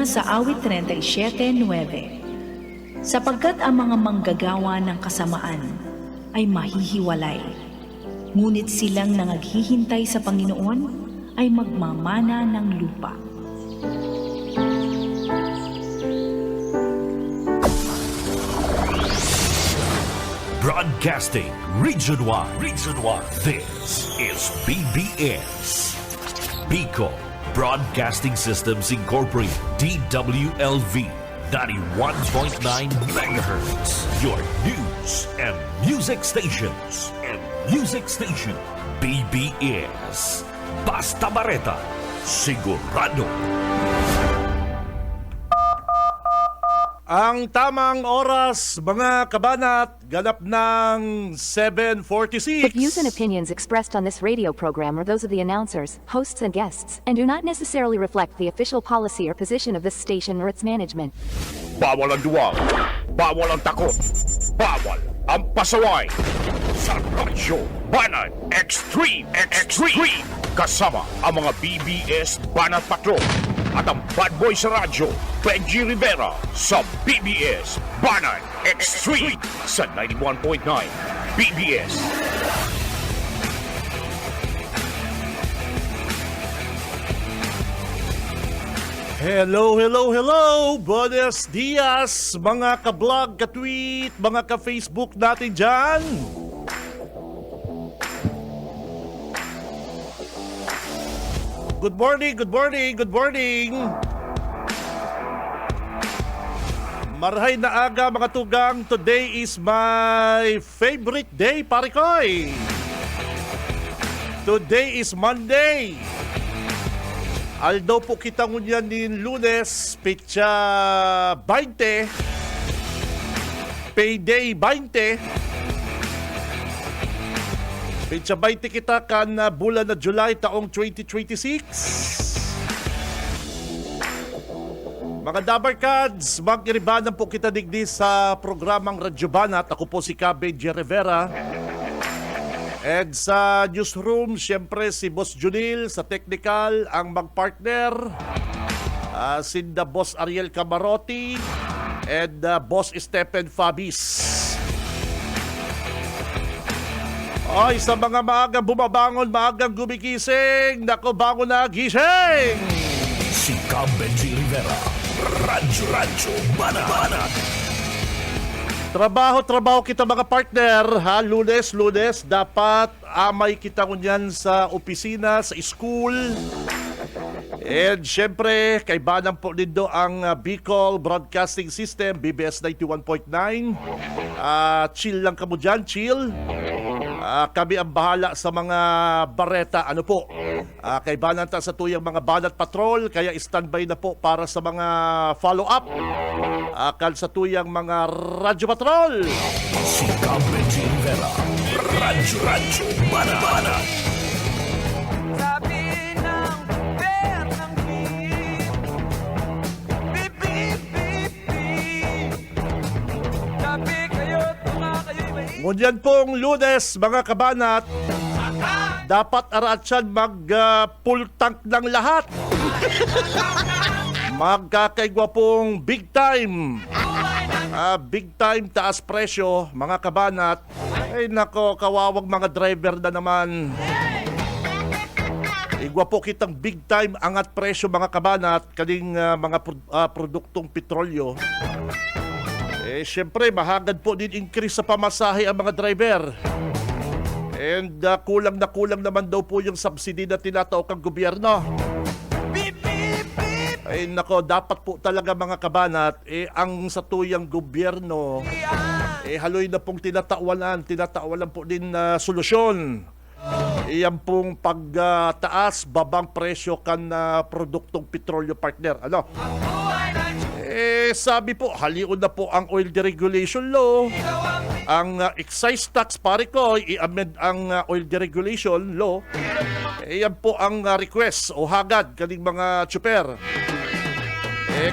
sa awit 37:9. Sapagkat ang mga manggagawa ng kasamaan ay mahihiwalay, ngunit silang nangaghihintay sa Panginoon ay magmamana ng lupa. Broadcasting region-wide. This is BBS. Bicol Broadcasting Systems Incorporated. DWLV 91.9 MHz. Your news and music stations. BBS. Basta Bareta. Sigurado. Ang tamang oras, mga kabanat, ganap ng 7:46. The views and opinions expressed on this radio program are those of the announcers, hosts, and guests, and do not necessarily reflect the official policy or position of this station or its management. Bawal ang duwag, bawal ang takot, bawal ang pasaway. Sa Radyo Banat Extreme, kasama ang mga BBS Banat Patrol at ang bad boy sa radyo, Benji Rivera sa BBS Banat Extreme sa 91.9 BBS. Hello! Buenos dias, mga ka-vlog, ka-tweet, mga ka-Facebook natin dyan. Good morning. Marhay na aga, mga tugang. Today is my favorite day, pare koy. Today is Monday. Aldaw po kita ngunyan din Lunes, petsa 20, payday 20. Petsa 20 kita kan bulan na July taong 2026. Mga Dabarkads, mag-iribanan po kita digdi sa programang Radyo Banat. Ako po si Benji Rivera. And sa newsroom, siyempre si Boss Junil, sa technical, ang mag-partner, sinda Boss Ariel Camarotti, and Boss Stephen Fabis. Ay, sa mga maagang bumabangon, maagang gumigising, naku, bangon na, gising! Si Benji Rivera. Radyo Banat. Trabaho kita mga partner, ha? Lunes, dapat amay kita kunyan sa opisina, sa school. And syempre, kay Banang po nindo ang Bicol Broadcasting System, BBS 91.9. Chill lang kamo dyan, chill. Kami ang bahala sa mga bareta. Ano po? Kay Banata sa tuyang mga Banat Patrol, kaya standby na po para sa mga follow-up. Sa tuyang mga Radyo Patrol. Si Benji Rivera. Radyo Banat. Sabi ng bear ng beep, beep, beep, beep, beep. Sabi kayo, tunga kayo'y may Ngunyan pong Lunes, mga kabanat, dapat aratsyan mag-full tank ng lahat. Magkakaigwa pong big time. Big time taas presyo, mga kabanat. Ay nako, kawawag mga driver na naman. Igwa po kitang big time angat presyo, mga kabanat, kaling mga produktong petrolyo. Siyempre, mahagad po din increase sa pamasahe ang mga driver. And kulang naman daw po yung subsidy na tinatawag ng gobyerno. Ay nako, dapat po talaga mga kabanat, ang satuyang gobyerno, haloy na pong tinatawalan po din na solusyon. Iyan pong pagtaas, babang presyo kan produktong petrolyo, partner. Ano? Sabi po, haliun na po ang oil deregulation law. Ang excise tax, pare ko, i-amend ang oil deregulation law. Yan po ang request o hagad kaning mga tsuper.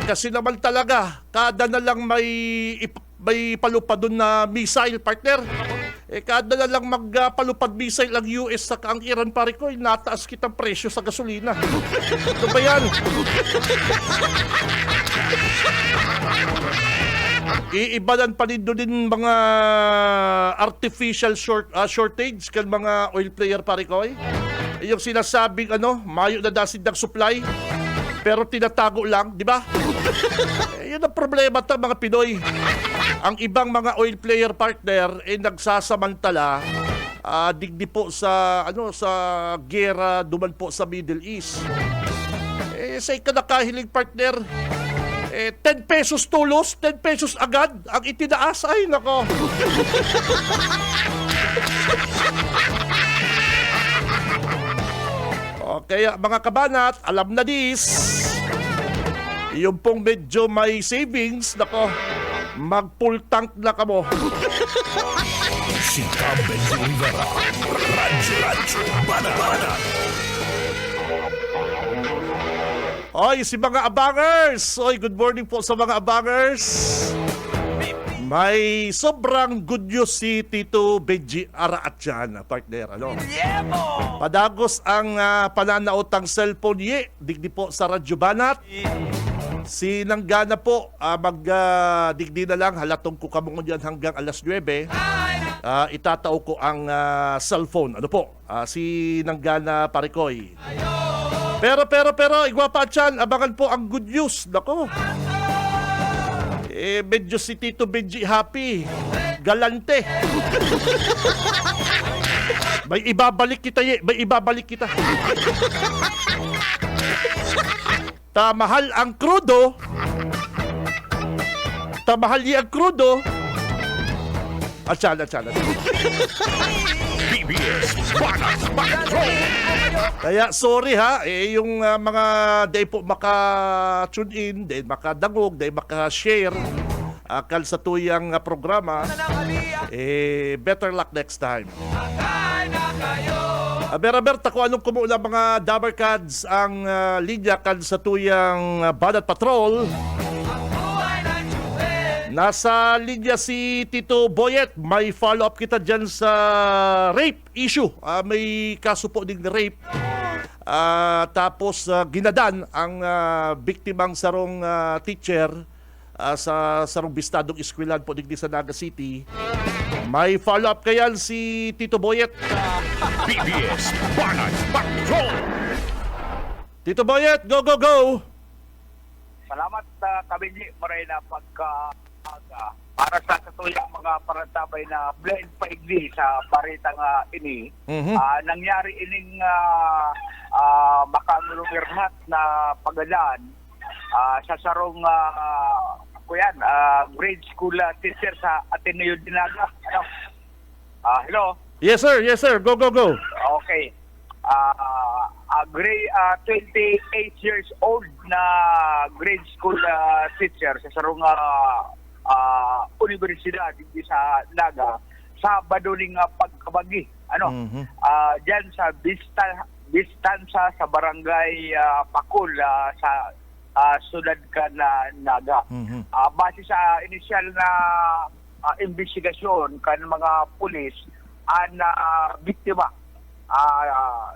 Kasi naman talaga, kada na lang may palupa doon na missile, partner. Kada na lang magpalupad missile ang US sa ang Iran, pare ko, nataas kitang presyo sa gasolina. Ano ba yan? Iibalan pa din mga artificial shortage kan mga oil player, pare ko. Yung sinasabing mayo na dasid ng supply, pero tinatago lang, di ba? Yun ang problema ng mga Pinoy. Ang ibang mga oil player partner nagsasamantala digdi po sa sa gera duman po sa Middle East. Sa ikanakahiling partner, 10 pesos tulos, 10 pesos agad ang itinaas. Ay, nako. Kaya mga kabanat, alam na dis. Yung pong medyo may savings, nako, mag-full tank na kamo. Si Benji Rivera. Radyo Banana. Oy, si mga abangers! Oy, good morning po sa mga abangers. May sobrang good news si Tito Benji Araat dyan, partner. Padagos ang pananaotang cellphone digdi po sa Radyo Banat. Si Nanggana po, digdi na lang, halatong ko kamungon dyan hanggang alas 9. Itatao ko ang cellphone. Si Nanggana Parikoy. Pero, igwapa dyan, abangan po ang good news. Nako. Medyo si Tito Benji happy. Galante. May ibabalik kita, may ibabalik kita. Tamahal ang krudo. Tamahal ang krudo. Atsan. PBS Banat Patrol. Kaya sorry ha, yung mga day po maka-tune in, day makadangog, day maka-share akal sa tuyang programa, better luck next time. Aber, tako anong kumuula mga Dabarkads ang linya kan sa tuyang Banat Patrol. Nasa linya si Tito Boyet. May follow-up kita dyan sa rape issue. May kaso po din rape. Tapos ginadan ang biktimang sarong teacher sa sarong bistadong eskwelahan po digdi sa Naga City. May follow-up kayan si Tito Boyet. PBS Banat Patrol. Tito Boyet, go! Salamat Kabinji Morena para sa katuyang mga parantabay na blind paigli sa paritang ini. Nangyari ining makanulungirhat na pagalaan sa sarong grade school teacher sa Ateneo Dinaga. Hello? Yes sir, go! Okay. 28 years old na grade school teacher sa sarong universidad dito sa Naga, Sabado ning pagkabagi. Diyan sa Bistansa sa barangay Pakul sa sudad ka na Naga. Base sa initial na investigasyon kan mga pulis na biktima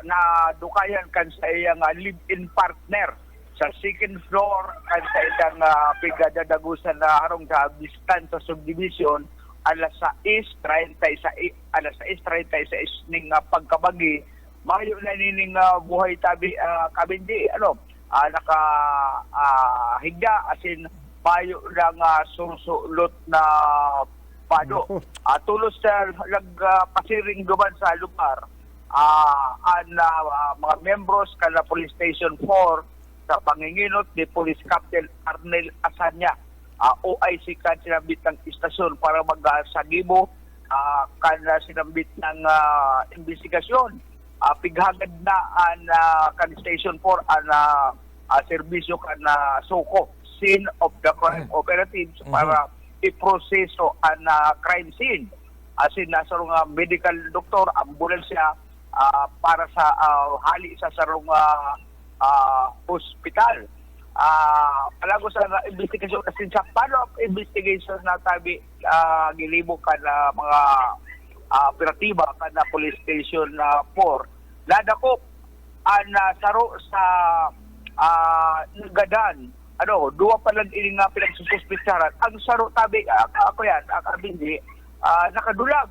na dukayan kan sa iyang live-in partner sa second floor kan sa itang pigadadagusan na harong sa Bistansa subdivision alas 6:36 ning pagkabagi mayo na nining buhay tabi Kabindi naka higda asin mayo lang susulot na pado tulos sa pasiring guban sa lugar mga membros kala Police Station 4 sa panginginot ni Police Captain Arnel Asanya OIC kan sinambit ng istasyon para magsagibo kan sinambit ng investigasyon pighagad na kan Station 4 serbisyo kan suko scene of the crime operatives para iproseso ang crime scene asin nasa medical doctor ambulansya para sa hali sa sarong hospital. Palagos sa investigation kasi sa follow-up investigation na tabi gilibok ka na mga operatiba kada Police Station 4. Ladakop ang saro sa Nagadan. Duwa pa lang ini nga pinagsususpitsaran. Ang saro tabi, ako yan, Kabindi, nakadulag.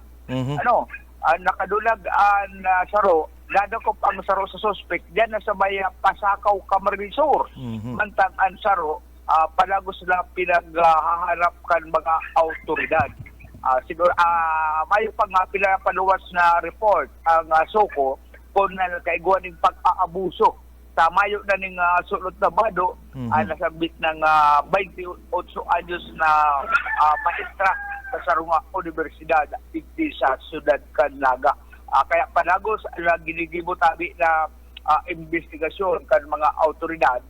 Nakadulag ang saro. Ladakop ang saro sa suspect. Diyan na sa may Pasakaw, Camarines Sur. Mantang ang saro, palagos na pinaghaharap kan mga autoridad. Siguro, may pang pinapaluwas na report ang Soko kung nakaiguan ng pag-aabuso. Sa mayo na ning sulod na bado, nasabit ng 28 anyos na maestra sa Sarunga Universidad digdi sa Siyudad Canlaga. Kaya palagos ginigibo tabi na investigasyon kan mga autoridad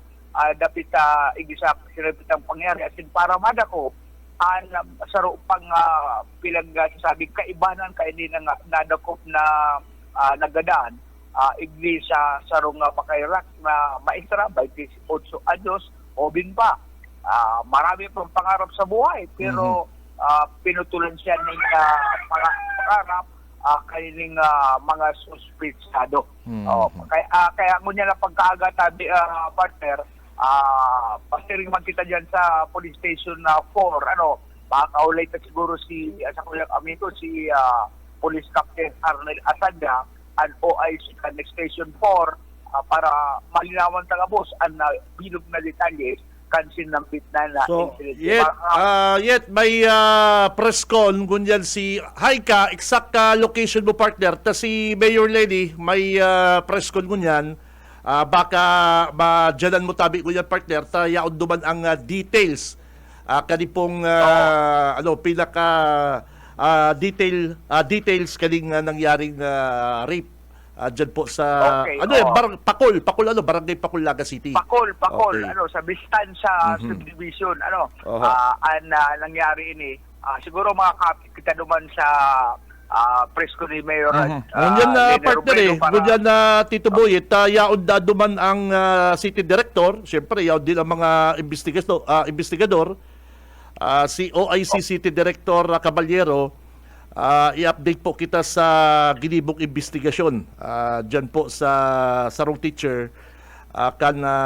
dapit igisa sinabitang pangyari asin para madako ang saro pang pinagsasabi kaibanan kay ni nadakop na Nagadan igli sa sarong makairak na maestra 28 anyos o bin pa. Marami pang pangarap sa buhay pero pinutulan siya ng pangarap kanilang mga suspitsado. Kaya ngunya na pagkaaga tabi partner, pastiring man kita dyan sa police station 4, makakaulay ka siguro sa kulang amigo, si Police Captain Arnel Asanda, ang OIC Connect Station 4 para malinawan taga boss ang bilog na detalye kansin ng bitna na So, incident. yet may press con gunyan si Haika, exact location mo partner, ta si Mayor Lady may press con gunyan, baka madyanan mo tabi gunyan partner, ta yaon duman ang details kanipong pinaka details kaning nangyaring rape dyan po sa Pakol, Barangay Pakol, Naga City. Pakol, Okay. sa Bistan sa subdivision, ang nangyari ini. Siguro makakapit kita duman sa presko ni Mayor. Ngunyan na partner ngunyan na Tito Boyet, yaon da duman ang City Director, siyempre yaon din ang mga investigador, si OIC City Director Caballero. I-update po kita sa ginibong investigasyon dyan po sa sarong teacher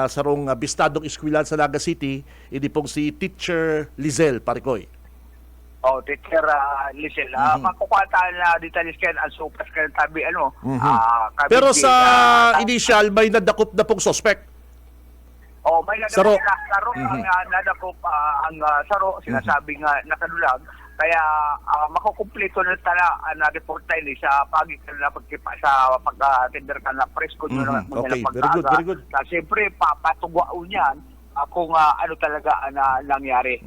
sarong bistadong eskwelahan sa Naga City, hindi pong si Teacher Lizel Paricoy. Teacher Lizel. Makukuha na detalye kayo ang supas kayo tabi, Pero sa initial, may nadakop na pong suspect. May Saro. ang nadakop ang saro, sinasabi nga nakadulag. Kaya makukumpleto na tala na report tayo sa pagitan na pagkipa sa pag-tender ka na presko nyo Okay, very good. Siyempre, papatugaon yan kung ano talaga na nangyari.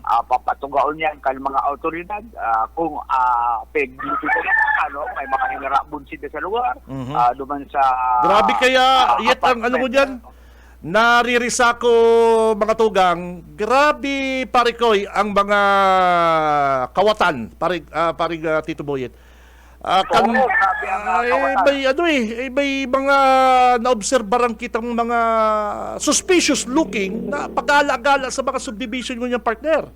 Papatugaon yan kan mga autoridad kung may mga hinarabon sila sa lugar, duman sa... Grabe kaya, yet ang ano mo dyan, naririsa ko mga tugang, grabe Paricoy ang mga kawatan, paring Tito Boyet. Grabe ang kawatan. May mga naobserbaran kitang mga suspicious looking na pag-alagala sa mga subdivision ng partner.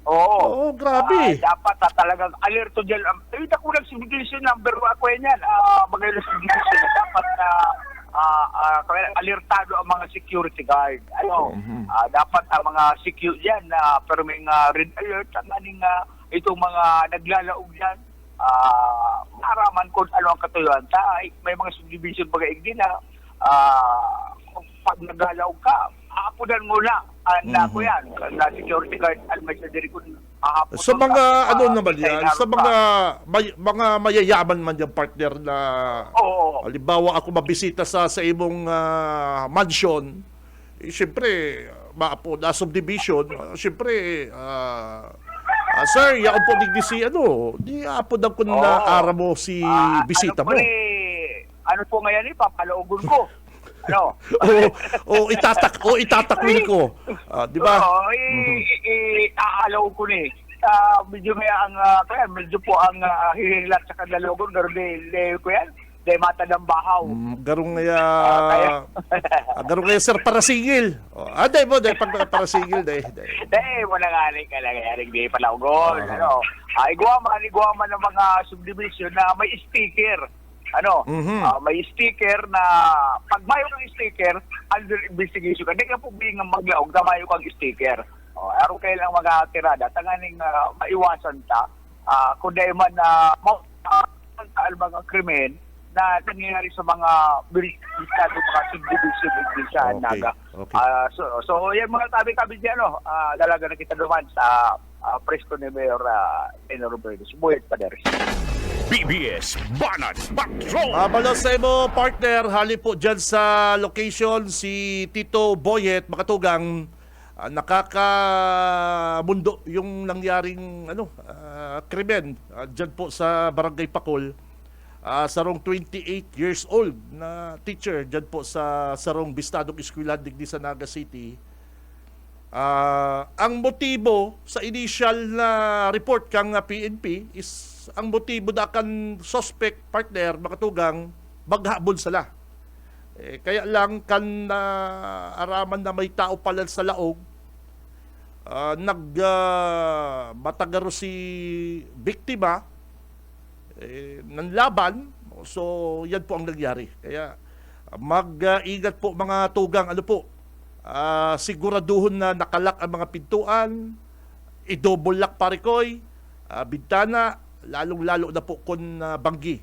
Oo, grabe. Dapat talagang alerto dyan. Ako lang subdivision number 1 ako yan. Bagay na subdivision na dapat na alertado ang mga security guard. Dapat ang mga security yan pero may red alert ang itong mga naglalaog yan. Maraman kung ano ang katuyuan. May mga subdivision bagay din na pag naglalaog ka, aapunan mo na ko yan. Na security guard may sa diri kung sa mga naman yan, sa mga mayayaman man yung partner na halimbawa ako mabisita sa imong mansion, siyempre maapo na subdivision, siyempre sir, yaon po digdi si di apo daw kung naara mo si bisita mo. Ano po ngayon papaloogon ko. Itatakwil ko. Di ba? Aalaw ko ni. Medyo may medyo po ang hihilat sa kanlalogon, pero ko yan. de mata ng bahaw. Garong kaya... Kaya, garong kaya sir para singil. Day mo, day pag para singil, day. wala nga rin ka lang, di pala ugol. Iguama ng mga subdivision na may sticker. May sticker na pag mayo ng sticker, under investigation ka. Di ka po bing maglaog na mayo kang sticker. Araw kayo lang mag-tirada. Tanganing maiwasan ta. Kung dahil man mga krimen na nangyayari sa mga bilistado, mga subdivision sa Naga. Okay. So yan mga tabi-tabi dyan, dalaga na kita naman sa presko ni Mayor Eno Roberto. Subuhet pa deres. BBS Banat Patrol. Mabalo sa mo, partner, hali po dyan sa location si Tito Boyet, Makatugang. Nakakamundo yung nangyaring krimen dyan po sa Barangay Pakol. Sarong 28 years old na teacher dyan po sa Sarong Bistadong Eskwela Digdi sa Naga City. Ang motibo sa initial na report kang PNP is ang motibo da kan suspect partner Makatugang maghabol sala. Kaya lang kan araman na may tao pala sa laog, matagaro si biktima ng laban. So yan po ang nangyari. Kaya mag-ingat po mga tugang, siguraduhon na nakalak ang mga pintuan, i-double lock parikoy, bintana, lalong-lalo na po kung banggi.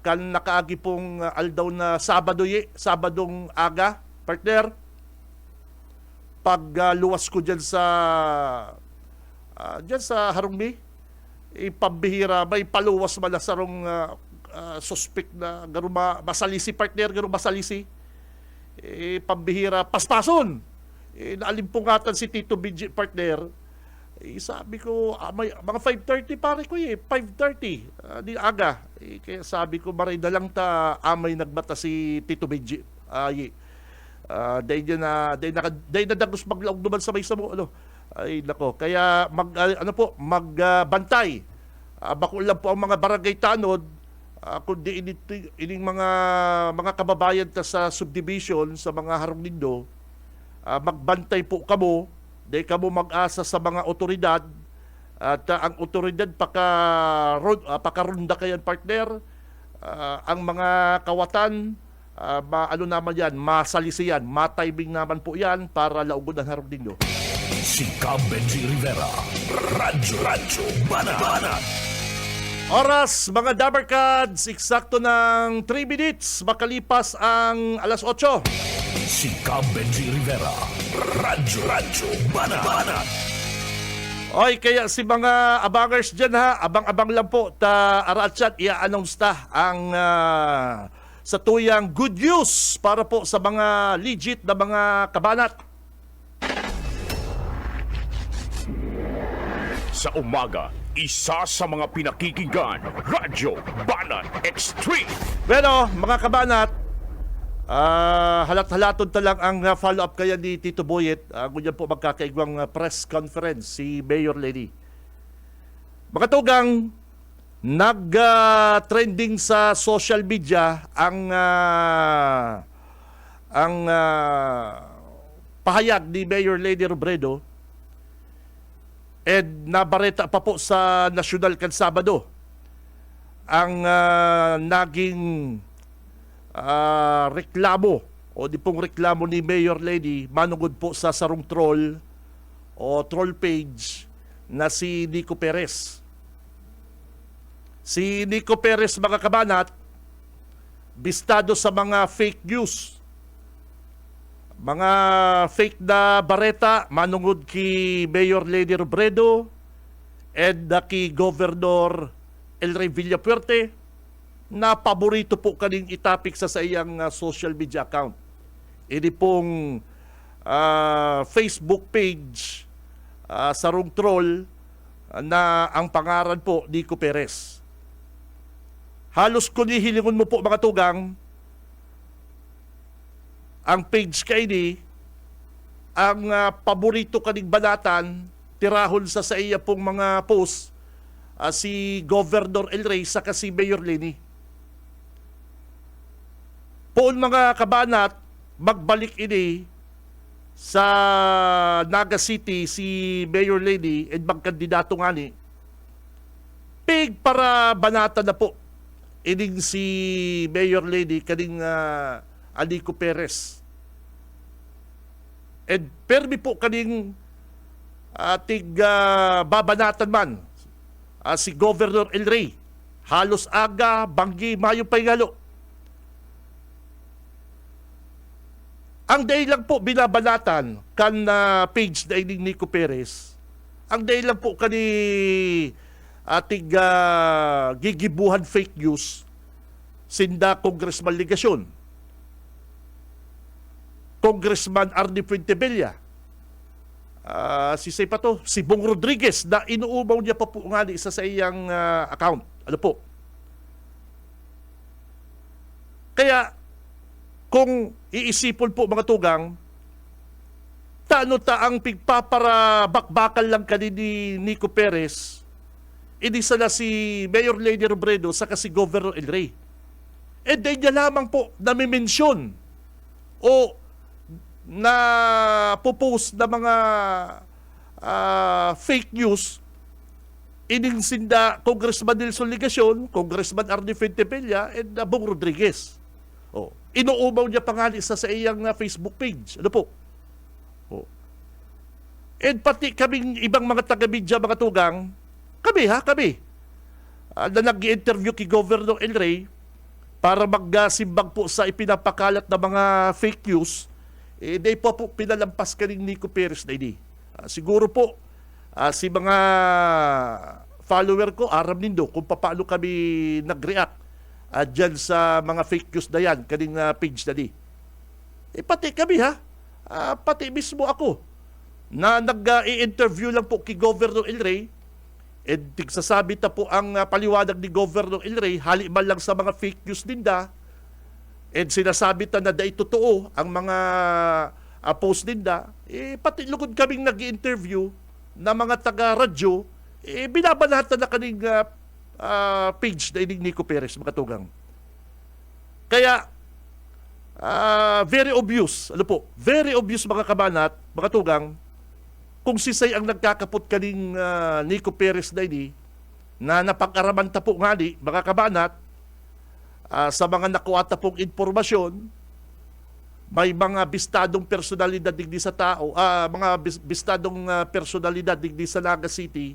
Kan nakaagi pong aldaw na Sabadong aga, partner, pag luwas ko dyan sa Harumbi, ipambihira, may paluwas mala sarong suspect na garuma masalisi, partner, garuma masalisi. Pambihira, paspason. Naalimpungatan si Tito BG, partner. Sabi ko, may, mga 5:30 pare ko 5:30 di aga. Kaya sabi ko, maray na lang ta amay nagbata si Tito BG. Dahil na dagos maglaog naman sa may samo, ay nako, kaya magbantay. Bako lang po ang mga barangay tanod, kundi ining mga kababayan ta sa subdivision sa mga harong nindo, magbantay po kamo, dahil kamo mag-asa sa mga otoridad, at ang otoridad pakarunda kayan, partner, ang mga kawatan, naman yan, masalisiyan, matiming naman po yan para laugon ang harong nindo. Si Benji Rivera, Radyo Banat. Oras, mga Dabarkads, eksakto ng 3 minutes, makalipas ang alas 8. Si Benji Rivera, Radyo Banat. Oy, kaya si mga abangers dyan abang-abang lang po, aratsat, i-announce ang sa tuyang good news para po sa mga legit na mga kabanat. Sa umaga, isa sa mga pinakikinggan, Radyo Banat Extreme. Pero mga kabanat, halat-halatod ta lang ang follow-up kaya ni Tito Boyet. Ngunyan po magkakaigwang press conference si Mayor Lenny. Mga tugang, nag-trending sa social media ang pahayag ni Mayor Lenny Robredo, and nabareta pa po sa National kan Sabado ang naging reklamo o di pong reklamo ni Mayor Lenny manungod po sa sarong troll o troll page na si Nico Perez. Si Nico Perez, mga kabanat, bistado sa mga fake news. Mga fake na bareta manungod ki Mayor Lenny Robredo and ki Governor El Rey Villapuerte na paborito po kaning itapik sa iyang social media account. Ini pong Facebook page sarong troll na ang pangaran po Nico Perez. Halos kung hilingon mo po, mga tugang, ang page kay ni, ang paborito kaning banatan, tirahon sa iya pong mga post, si Governor El Rey sa si Mayor Lenny. poon mga kabanat, magbalik ini sa Naga City si Mayor Lady at magkandidato nga ni pig para banata na po ining si Mayor Lady kaning Alico Perez. And permi po kaning ating babanatan man si Governor El Rey. Halos aga, banggi, mayo pa'y ngalo. Ang dahil lang po binabanatan kan page na ining Nico Perez, ang dahil lang po kani ating gigibuhan fake news sinda Congressman Ligasyon, Congressman Arnie Fuentebella, si pa to, si Bong Rodriguez na inuubaw niya pa po nga isa sa iyang account. Ano po? Kaya kung iisipon po mga tugang, taano ta ang pigpapara bakbakal lang kanini ni Nico Perez, inisa na si Mayor Lady Robredo sa si Governor El Rey. Eh dahil niya lamang po namimensyon o na popost na mga fake news ining sinda Congressman Nelson Ligasyon, Congressman Arnie Fuentebella, and Bong Rodriguez. Oh, inuubaw niya pangalan sa iyang Facebook page. Ano po? Oh. And pati kaming ibang mga taga-media, mga tugang, kami, na nag-interview kay Governor El Rey para magsimbang po sa ipinapakalat na mga fake news, di po pinalampas ka ng Nico Perez na ini. Siguro po, si mga follower ko, aram nindo kung paano kami nag-react dyan sa mga fake news na yan, kaning page na di. Pati kami pati mismo ako, na nag-i-interview lang po kay Governor El Rey, and tigsasabi ta po ang paliwanag ni Governor El Rey, haliman lang sa mga fake news ninda, and sinasabi ta na dahil totoo ang mga post ninda, pati lugod kaming nag-i-interview na mga taga-radyo, binabanatan na kaning page na ining Nico Perez, mga tugang. Kaya, very obvious, very obvious mga kabanat, mga tugang, kung sisay ang nagkakapot kaning Nico Perez na ini, na napag-araman ta po nga ni, mga kabanat, sa mga nakuha ta pong informasyon, may mga bistadong personalidad digdi sa tao, mga bistadong personalidad digdi sa Naga City,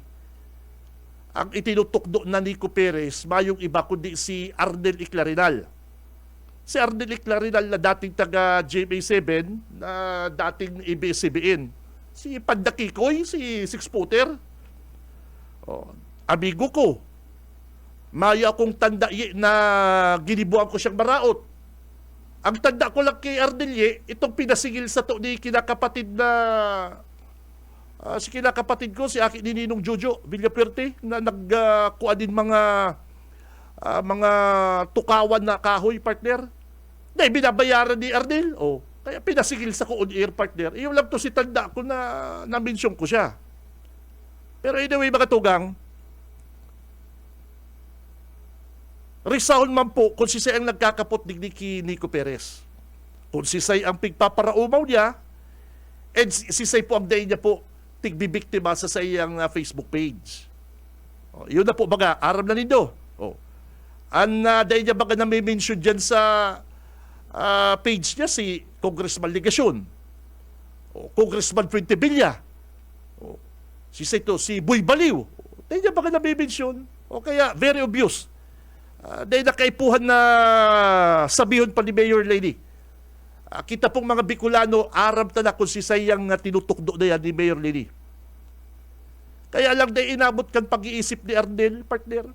ang itinutukdo na Nico Perez, mayong iba kundi si Arnel Iclarinal. Si Arnel Iclarinal na dating taga GMA7, na dating ABS-CBN. Si Pandakikoy, si Six-Footer. Amigo ko. Maya akong tanda na ginibuan ko siyang maraot. Ang tanda ko lang kay Arnel, itong pinasigil sa to ni kinakapatid na si kinakapatid ko, si akin ni Ninong Jojo Villapuerte, na nagkuha din mga tukawan na kahoy, partner. Na binabayaran ni Arnel. Kaya pinasigil sa ko on-air, partner. Iyon lang to si tanda ko na na-mention ko siya. Pero anyway, mga tugang, risahon man po kung sisay ang nagkakapot digdi kay Nico Perez. Kung sisay ang pigpaparaumaw niya, and sisay po ang day niya po tigbibiktima sa iyang Facebook page. Yun na po baga, aram na nindo. Dahil niya baga na may mention dyan sa page niya si Congressman Ligasyon, Congressman Fuentebella, si Boy Baliw. Dahil niya baga na may mention. Kaya very obvious. Dahil nakaipuhan na sabihon pa ni Mayor Lady. Kita pong mga Bicolano, aram ta na kung si sayang tinutukdo na yan ni Mayor Lady. Kaya lang dahil inabot kan pag-iisip ni Arnel, partner.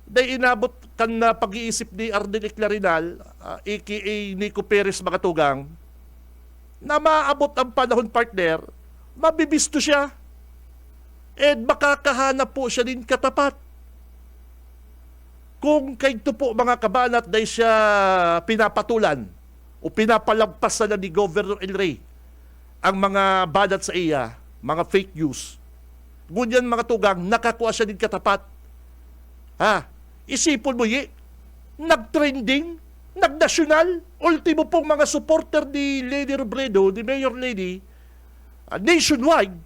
Dahil inabot kan pag-iisip ni Arnel Iclarinal, aka Nico Perez, mga tugang, na maabot ang panahon, partner, mabibisto siya. And makakahanap po siya din katapat. Kung kayo po mga kabanat dahil siya pinapatulan o pinapalagpas na ni Governor El Rey ang mga banat sa iya, mga fake news, ngunyan mga tugang, nakakuha siya din katapat. Isipon mo nag-trending nagnasyonal, ultimo pong mga supporter ni Lady Robredo, ni Mayor Lady, nationwide,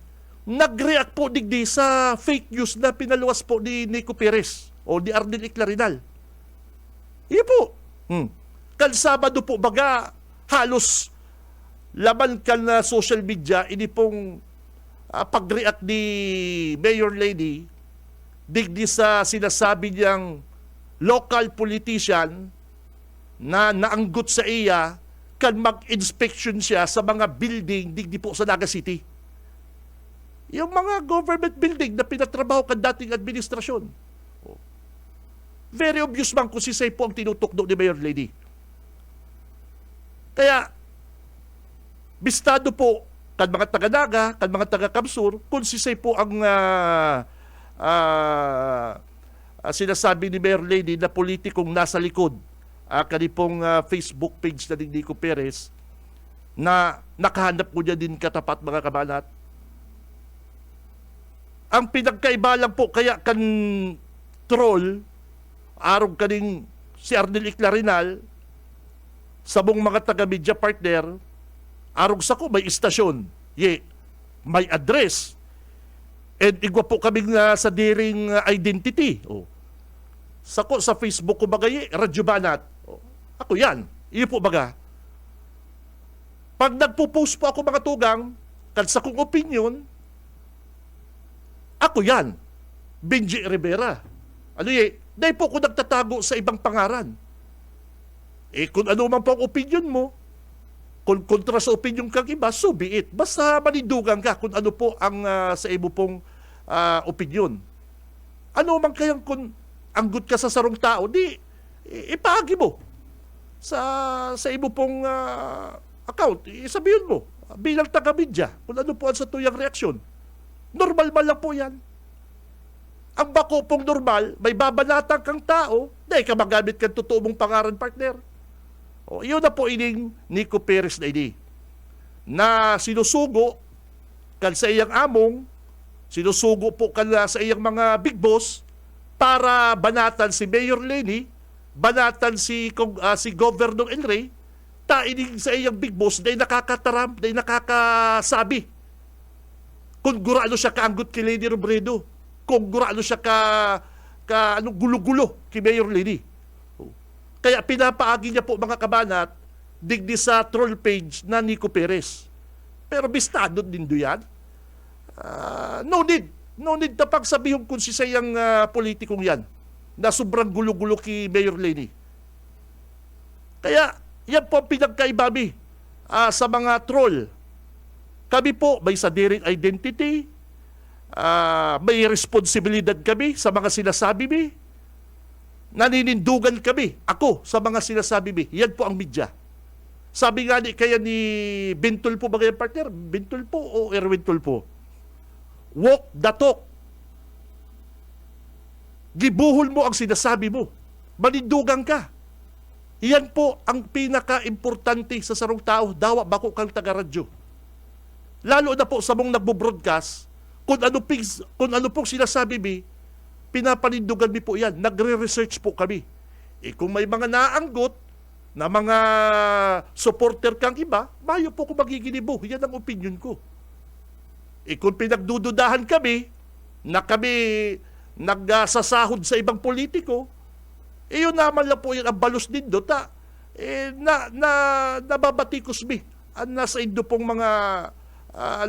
nag-react po digdi sa fake news na pinaluwas po ni Nico Perez o ni Arnel Iclarinal. Iyon po. Kan Sabado po baga, halos laman kan na social media, ini pong pag-react ni Mayor Lady digdi sa sinasabi niyang local politician na naanggot sa iya kan mag-inspection siya sa mga building digdi po sa Naga City. Yung mga government building na pinatrabaho kan dating administrasyon. Very obvious man kung si Say po ang tinutukdo ni Mayor Lady. Kaya, bistado po kan mga taga-Naga, kan mga taga-Kamsur, kung si Say po ang sinasabi ni Mayor Lady na politikong nasa likod kanipong Facebook page na ni Nico Perez na nakahanap ko niya din katapat mga kabanat. Ang pinagkaiba lang po kaya kan troll arog kaning si Arnel Iclarinal sa mong mga taga-media partner arog sa ko may istasyon, may address, and igwa po kaming sa daring identity. Sako sa Facebook ko bagay, Radyo Banat. Ako yan. Iyo po baga. Pag nagpo-post po ako mga tugang, kan sa kong opinion, ako yan. Benji Rivera. Dahil po ko nagtatago sa ibang pangaran. Kung ano man po ang opinion mo, kung kontra sa opinion kang iba, so be it. Basta manindugan ka kung ano po ang sa imo pong opinion. Ano man kayang kung anggut ka sa sarong tao, di ipahagi mo sa imo pong account. Sabihin mo bilang taga-media kung ano po ang sa tuyang reaksyon. Normal man lang po yan. Ang bako pong normal, may babanatang kang tao, dahil ka magamit kang totoo mong pangaran, partner. Iyon na po ining Nico Perez na ini. Na sinusugo kan sa iyang among, sinusugo po kan sa iyang mga big boss para banatan si Mayor Lenny, banatan si Governor El Rey, ining sa iyang big boss dahil nakakataram, dahil nakakasabi kung gurano siya kaanggot kay Lady Robredo, kung gurano siya gulo-gulo kay Mayor Lenny. Kaya pinapaagi niya po mga kabanat digdi sa troll page na Nico Perez. Pero bistado din do yan. No need na pagsabihon kung si sayang politikong yan na sobrang gulo-gulo kay Mayor Lenny. Kaya yan po ang pinagkaibabi sa mga troll. Kami po may sadiring identity, may responsibilidad kami sa mga sinasabi mi, naninindugan kami, ako, sa mga sinasabi mi. Yan po ang media. Sabi nga kaya ni Bintol po ba kayang partner? Bintol po o Erwin Tulpo? Walk the talk. Gibuhol mo ang sinasabi mo. Manindugan ka. Iyan po ang pinaka-importante sa sarong tao. Dawa bako kang taga-radyo. Lalo na po sa mong nagbo-broadcast, kung ano pong sinasabi mi, pinapanindugan mi po yan. Nagre-research po kami. Kung may mga naanggot na mga supporter kang iba, mayo po ko magiginibo. Yan ang opinion ko. Kung pinagdududahan kami, na kami nagsasahod sa ibang politiko, yun naman lang po yan ang balos din doon. Nababatikos mi. Nasa indo pong mga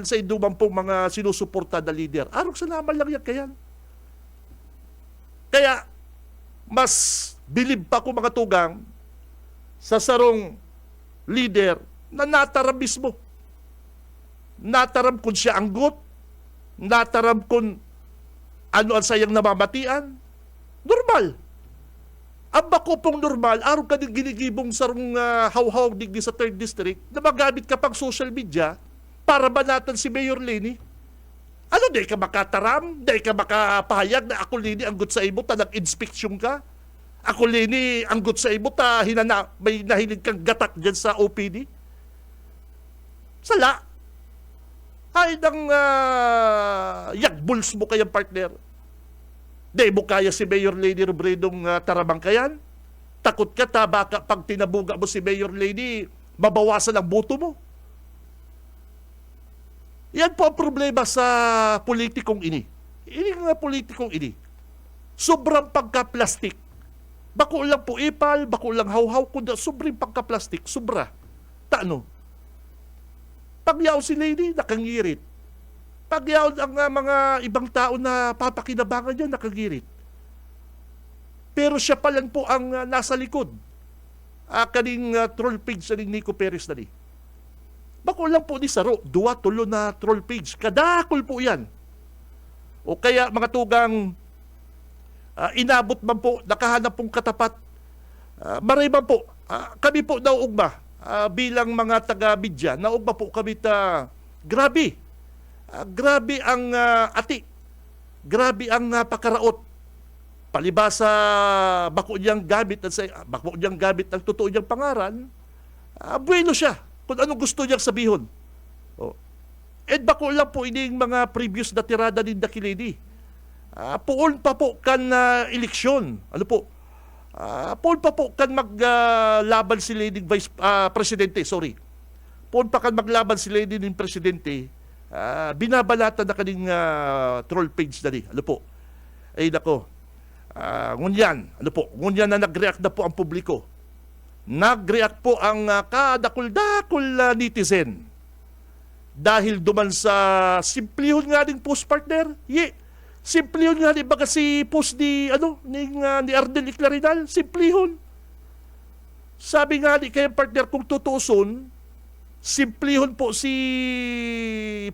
sa indo man pong mga sinusuporta na leader. Arog sa naman lang yan kayan. Kaya, mas bilib pa ko mga tugang sa sarong leader na nataram mismo. Nataram kung siya anggot, nataram kung ano ang sayang namamatian. Normal. Ang bako pong normal, araw ka din ginigibong sarong haw-haw digdi sa 3rd District na magamit ka pang social media para banatan si Mayor Lenny. Ano, di ka makataram? Di ka makapahayag na ako, Lenny, anggot sa imo, nag-inspeksyon ka? Ako, Lenny, anggot sa imo, may nahilig kang gatak dyan sa OPD? Sala. Ay, nang yagbuls mo kayang partner. Di mo kaya si Mayor Lenny Robredong taramang kayan? Takot ka ta, baka pag tinabuga mo si Mayor Lady, mabawasan ang boto mo. Yan po ang problema sa politikong ini. Ini nga politikong ini. Sobrang pagka-plastic. Bako lang po ipal, bako lang hawhaw, kundi sobrang pagka-plastic, sobra. Taano? Pagyaw si Lady, nakangirit. Pagyaw ang mga ibang tao na papakinabangan niya, nakangirit. Pero siya pa lang po ang nasa likod. Kaning troll page sa Nico Perez na ni. Bako lang po ni Saro, 2-3 na troll page. Kadakol po yan. O kaya mga tugang inabot man po, nakahanap pong katapat. Maray man po, kami po nauugma bilang mga taga-bidya, nauugma po kami grabe. Grabe ang ati. Grabe ang napakaraot. Palibasa bako niyang gamit ang totoo niyang pangaran, bueno siya kung anong gusto niyang sabihon. And bako lang po ining mga previous na tirada ni Dakilady. Puon pa po kan eleksyon. Ano po? Puon pa po kan maglaban si Lady Vice Presidente, sorry. Puon pa kan maglaban si Lady ng Presidente. Binabalata na kaning troll page na ni. Ano po? Ay nako. Ngunyan na nag-react na po ang publiko. Nag-react po ang kadakul-dakul netizen. Dahil duman sa simplihon nga din post partner. Simplihon nga din baga si post ni Ardel Iclarinal. Simplihon. Sabi nga ni kaya partner kung tutuson, simplihon po si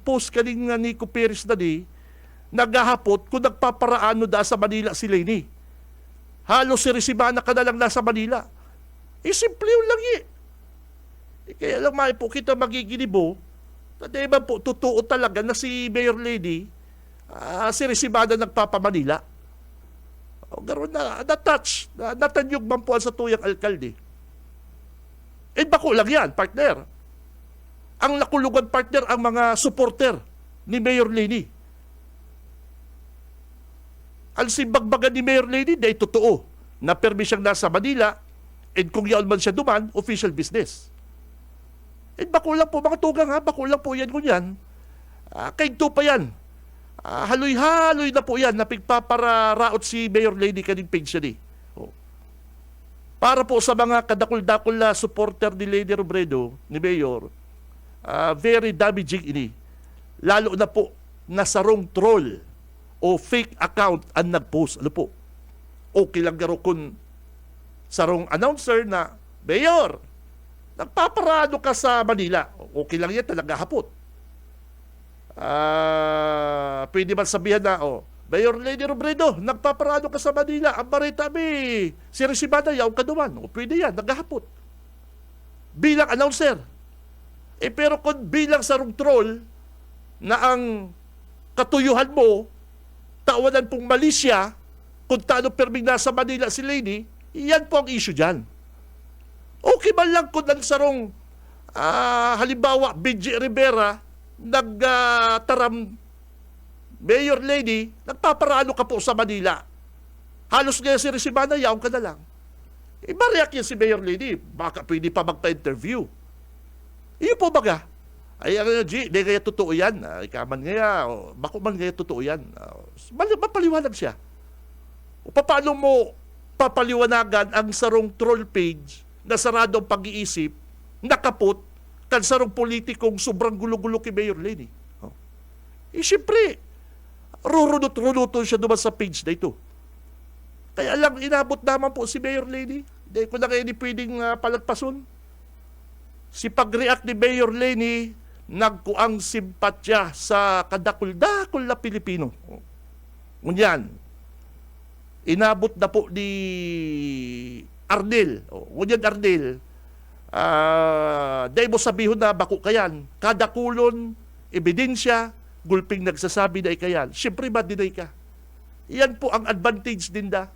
post kaning Nico Perez na di, naghahapot kung nagpaparaano da sa Manila si Leni. Halos si Resibana ka na lang nasa Manila. Simple yun lang kaya lang po kita magiginibo, na ba po totoo talaga na si Mayor Lady, si Resibana nagpapamanila. Garon na, na-touch, natanyog man po sa tuyang alkalde. Bako lang yan, partner. Ang nakulugan, partner, ang mga supporter ni Mayor Leni. Ang simbagbagan ni Mayor Lady, dahil totoo, na permi siyang nasa Manila, and kung yaon man siya duman, official business. Bako lang po, mga tugang bako lang po yan kunyan. Kaigto pa yan. Haloy-haloy na po yan, na pigpapararaot si Mayor Lady kaning page siya ni. Para po sa mga kadakul-dakul na supporter ni Lady Robredo, ni Mayor, very damaging ini. Lalo na po, nasarong troll o fake account ang nag-post. Ano po? Okay lang garo kung sarong announcer na, Mayor, nagpaparado ka sa Manila. Okay lang yan, talaga hapot. Pwede man sabihan na, Mayor Lady Robredo, nagpaparado ka sa Manila. Ang barita si Resibana, yaw ka duman. Pwede yan, naghahapot. Bilang announcer. Pero kung bilang sarong troll na ang katuyuhan mo, tawanan pong Malaysia, kung taano perming nasa Manila si Lady, yan po ang issue dyan. Okay man lang kung ang sarong, halimbawa, BJ Rivera, nagtaram Mayor Lady, nagpaparalo ka po sa Manila. Halos ngayon si Resibana, yaong ka na lang. Mareact yan si Mayor Lady, baka pwede pa magpa-interview. Iyo po baga. Ay, di kaya totoo yan. Ikaman ngaya, bako man ngaya totoo yan. Mapaliwanag siya. O paano mo papaliwanagan ang sarong troll page na sarado ang pag-iisip, nakapot, kan sarong politikong sobrang gulo-gulo kay Mayor Leni. Siyempre, rurunot-runuto siya naman sa page na ito. Kaya lang, inabot naman po si Mayor Leni. Dahil ko na kayo hindi pwedeng palagpason. Si pag-react ni Mayor Leni, nagkuang simpatya sa kadakul-dakul na Pilipino. Ngunyan, inabot na po ni Ardel. Ngunyan Ardel, dahil mo sabihon na bako kayan, kadakulon, ebidensya, gulping nagsasabi na ikayan. Siyempre, ma-deny ka. Yan po ang advantage din da.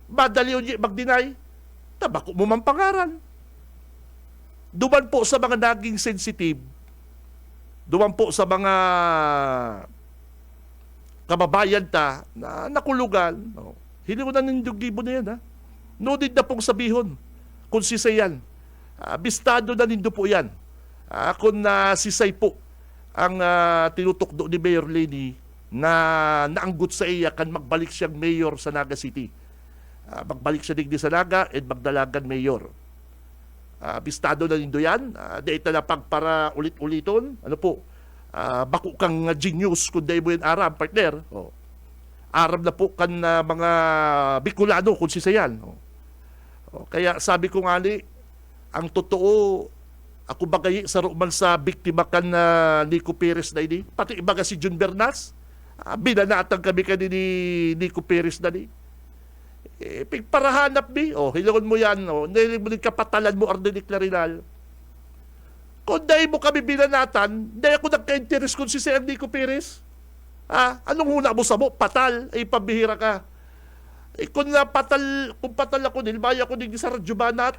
Madali yun mag-deny. Tabako mo man pangaran. Duman po sa mga naging sensitive, duman po sa mga kababayan ta na nakulugan, hili ko na ng gibo na yan, No need na pong sabihon kung sisay yan. Bistado na nindo po yan. Kung sisay po ang tinutukdo ni Mayor Leni na naanggot sa iya kan magbalik siyang mayor sa Naga City. Magbalik siya digdi sa Naga at magdalagan mayor. Bistado na nindo yan. Dahil na pagpara ulit-uliton. Ano po? Bako kang genius kung dahil mo yan aram, partner. Aram na po kan mga Bicolano kung sisayan. Kaya sabi ko nga ang totoo, ako bagay sa man sa biktima kan Nico Perez na ini, pati ibaga si Jun Bernas, binanatang kami ni Nico Perez na ni. Pagparahanap ni, hilangon mo yan, nilig mo din kapatalan mo, Arnel Clarinal. Kung dahil mo kami binanatan, dahil ako nagka-interest kung si Sir Nico Perez. Anong huna mo sa mo? Patal, pabihira ka. Kung patal ako, nilbaya ko din sa radyo banat.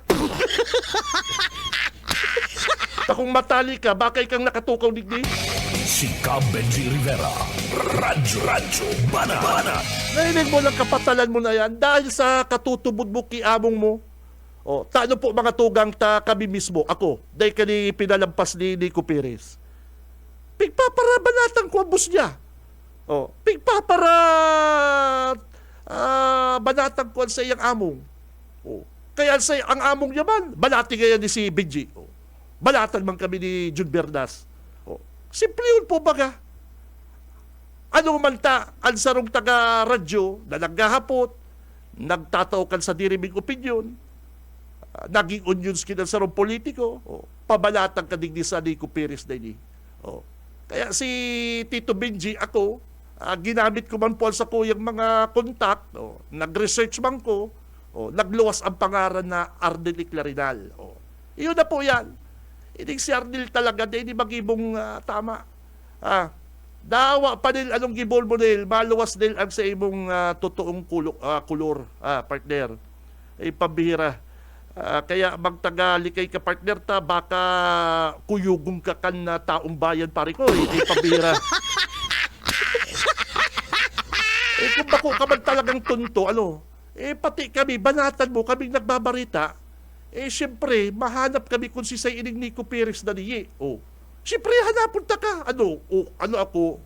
Kung matali ka, bakay kang nakatukaw digdi? Si Cab Benji Rivera. Radyo Banat. Nainig mo lang kapatalan mo na yan dahil sa katutubod mo kiamong mo. Taano po mga tugang kami mismo, ako, dahil kani pinalampas ni Nico Perez. Pigpaparabanatan ko ang bus niya. Pigpapara banatan ko sa iyang among. Kaya sa ang among niya man, balati kaya ni si Benji. Balatan man kami ni Jun Bernas. Simple yun po baga. Ano man ang sarong taga-radyo na naghahapot, nagtataukan sa diriming opinyon, naging onions kin ang sarong politiko, pabalatang kadigdi sa Nico Perez na ini. Kaya si Tito Benji, ako, ginamit ko man po sa kuyang mga kontak, nag-research man ko, nagluwas ang pangaran na Arnel Clarinal. Iyon na po yan. Hindi si Arnel talaga, hindi magibong tama. Dawa pa nil, anong gibol mo nil, maluwas nil ang sa imong totoong kulor, partner. Pambihira. Kaya magtagali ka partner baka kuyugong ka kan na taong bayan pare ko, pambihira. Kung bako ka man talagang tunto, pati kami, banatan mo, kaming nagbabarita, siyempre, mahanap kami kung si Say Ining Nico Perez na niye. Siyempre, hanapon ta ka. Ako,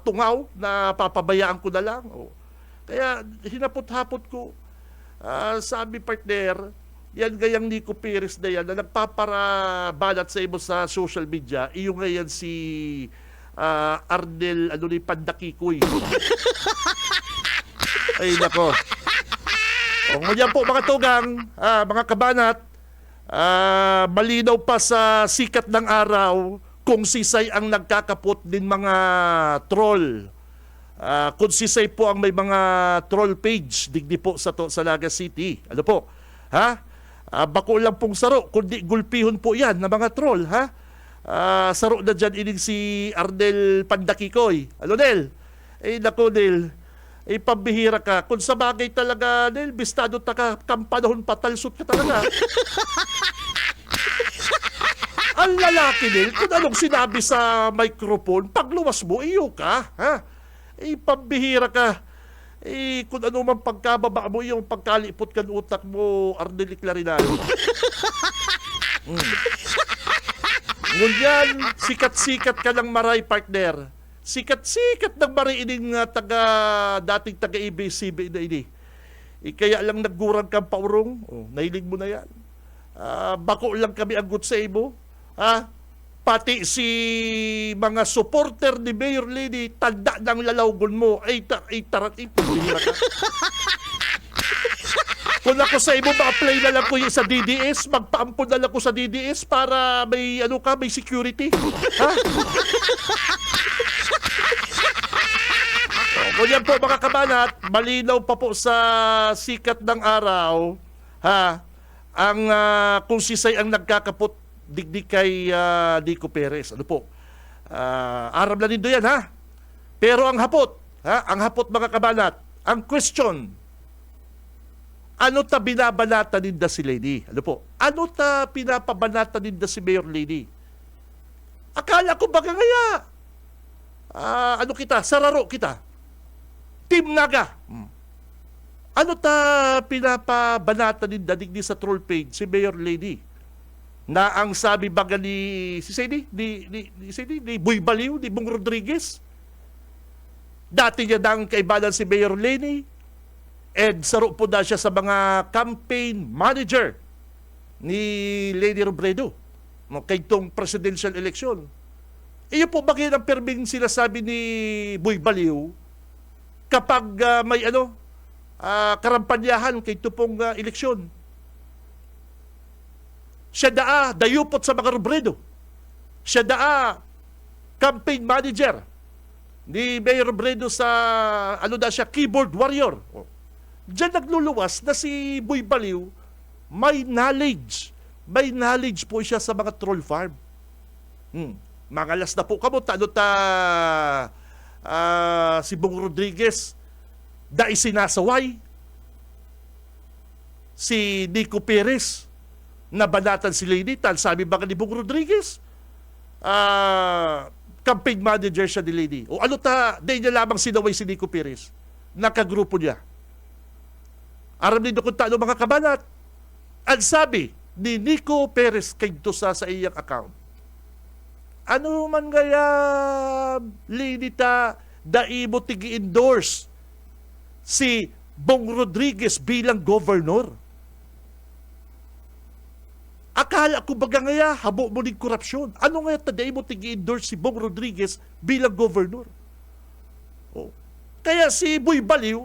tungaw na papabayaan ko na lang. Kaya, hinapot-hapot ko. Sabi partner, yan gayang Nico Perez na yan, na nagpaparabalat sa imo sa social media, iyo ngayon si Arnel, Pandakikoy. Ay, nako. Ngunyan po mga tugang, mga kabanat, malinaw pa sa sikat ng araw kung sisay ang nagkakapot din mga troll. Kung sisay po ang may mga troll page, digdi po sa Naga City. Ano po? Bako lang pong saro, kundi gulpihon po yan ng mga troll. Saro na dyan ining si Arnel Pandakikoy. Nel? Nako, Nel. Pambihira ka. Kung sa bagay talaga, Nel, bistado ka, kampanahon patalsot ka talaga. Ang lalaki, Nel, kung anong sinabi sa microphone, pagluwas mo, iyo ka. Pambihira ka. Kung ano man pagkababa mo, yung pagkalipot ka ng utak mo, Arnel Clarinal. Ngunyan, sikat-sikat ka ng maray, partner. Sikat-sikat ng mariining dating taga-ABCB na ini. Kaya lang naggurang kang paurong. Nahilig mo na yan. Bako lang kami agot sa imo. Pati si mga supporter ni Mayor Leni, tanda ng lalawgon mo. Pumihira ka. Kung ako sa imo, ma-apply na lang ko yung sa DDS, magpaampon na lang ko sa DDS para may, may security. Ngunyan po mga kabanat, malinaw pa po sa sikat ng araw, ang kung sisay ang nagkakapot digdig kay Nico Perez. Ano po? Aram na nindo yan, Pero ang hapot, mga kabanat, ang question, ano ta binabanata ninda si Leni? Ano po? Ano ta pinapabanata ninda si Mayor Leni? Akala ko baga ngaya, sararo kita. Team Naga. Ano ta pinapabanata din dadig ni sa troll page si Mayor Lady? Na ang sabi baga ni si Sadie, ni Boy Baliw, ni Bong Rodriguez. Dati niya nang kaibanan si Mayor Lady. And saro po na siya sa mga campaign manager ni Lady Robredo kay itong presidential election. Iyo po bagay ang perming sinasabi ni Boy Baliw kapag may karampanyahan kay ito pong eleksyon. Siya dayupot sa mga Robredo. Siya campaign manager ni Mayor Robredo sa siya, keyboard warrior. Diyan nagluluwas na si Boy Baliw may knowledge. May knowledge po siya sa mga troll farm. Mangalas na po kamo, si Bong Rodriguez da isinasaway. Si Nico Perez na banatan si Lady Tal. Sabi ba ni Bong Rodriguez? Campaign manager siya ni Lady. O di niya lamang sinaway si Nico Perez. Nakagrupo niya. Aram din kung taano mga kabanat. Ang sabi ni Nico Perez kay sa iyang account. Ano man gaya Lady ta daimo tigi-endorse si Bong Rodriguez bilang governor. Akala ko baga ngaya habo mo ng korupsyon. Ano nga taday mo tigi-endorse si Bong Rodriguez bilang governor? Kaya si Boy Baliw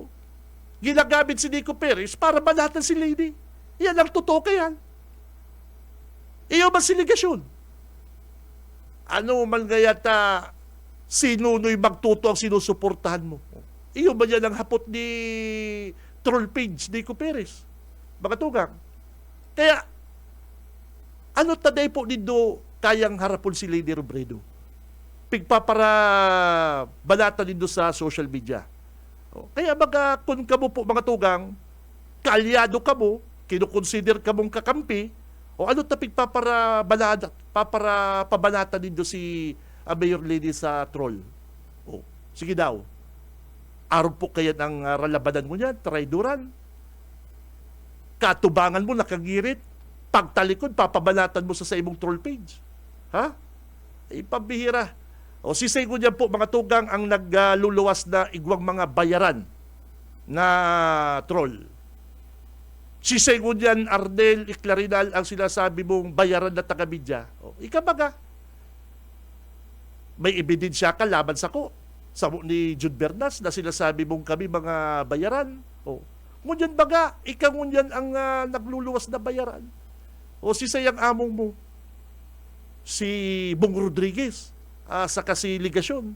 ginagamit si Nico Perez para banatan si Lady. Yan ang totoo kayan. Iyo ba siligasyon? Ano man gayata sinuno'y magtuto ang sinusuportahan mo? Iyo ba yan ang hapot ni troll page Nico Perez? Mga tugang. Kaya, ano taday po nindo kayang harapon si Lady Robredo? Pigpapara banata nindo sa social media. Kaya kung kamo po mga tugang, kaalyado kamo, kinukonsider kamong kakampi, o ano tapig pabanata nindo si Mayor Lady sa troll. Sige daw. Araw po kaya ng ralabanan mo niyan, traidoran. Katubangan mo, nakagirit. Pagtalikod, papabanatan mo sa imong troll page. Ha? Pambihira. Sisay ko niyan po, mga tugang, ang nagluluwas na igwang mga bayaran na troll. Sisay ko niyan, Arnel Iclarinal, ang sinasabi mong bayaran na taga-media. Ikabaga, may ebidensya ka laban sa ko. Sa ni Jude Bernas na sinasabi mong kami mga bayaran. Ngunyan baga, ikaw ngunyan ang nagluluwas na bayaran. Sisay ang among mo. Si Bong Rodriguez. Sa kasiligasyon.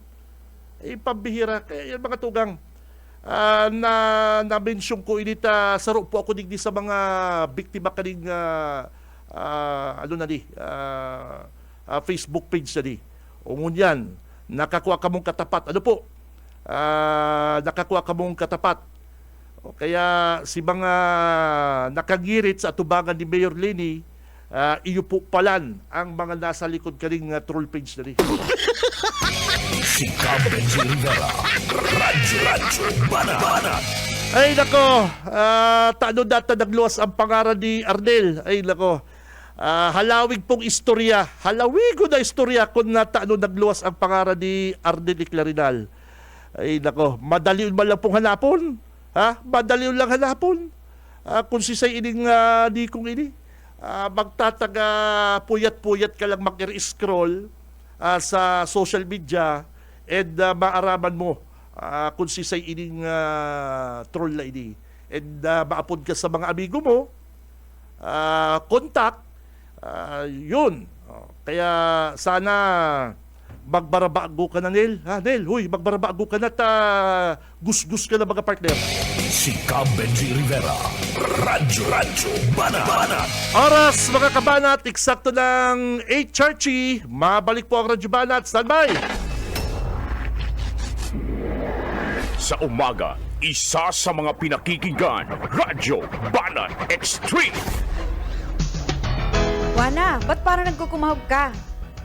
Pambihira. Kaya yan mga tugang, na-mention ko inita, saro po ako digdi sa mga biktima kaning Facebook page na di. Ngunyan, nakakuha ka mong katapat. Nakakuha ka mong katapat. Kaya si mga nakagirit sa atubangan ni Mayor Leni, iyo po palan ang mga nasa likod kaning troll page na rin. Si Benji Rivera, Radyo Banat. Ay nako, taano data nagluwas ang pangalan ni Arnel. Ay nako, halawig pong istorya. Halawigo na istorya kung taano nagluwas ang pangalan ni Arnel Iclarinal. Ay nako, madali man lang pong hanapon. Madali lang hanapon. Kung sisay ining di kong ini. Magtataga puyat-puyat ka lang mag-scroll sa social media and maaraman mo kung sisay ining troll na ini and maapod ka sa mga amigo mo contact yun. Kaya sana magbarabago ka na, Nel. Nel, huy, magbarabago ka na gus-gus ka na mga partner. Si Benji Rivera, Radyo Banat. Oras mga kabanat, eksakto ng 8:30. Mabalik po ang Radyo Banat. Standby! Sa umaga, isa sa mga pinakikinggan, Radyo Banat Extreme. Wana, ba't parang nagkukumahog ka?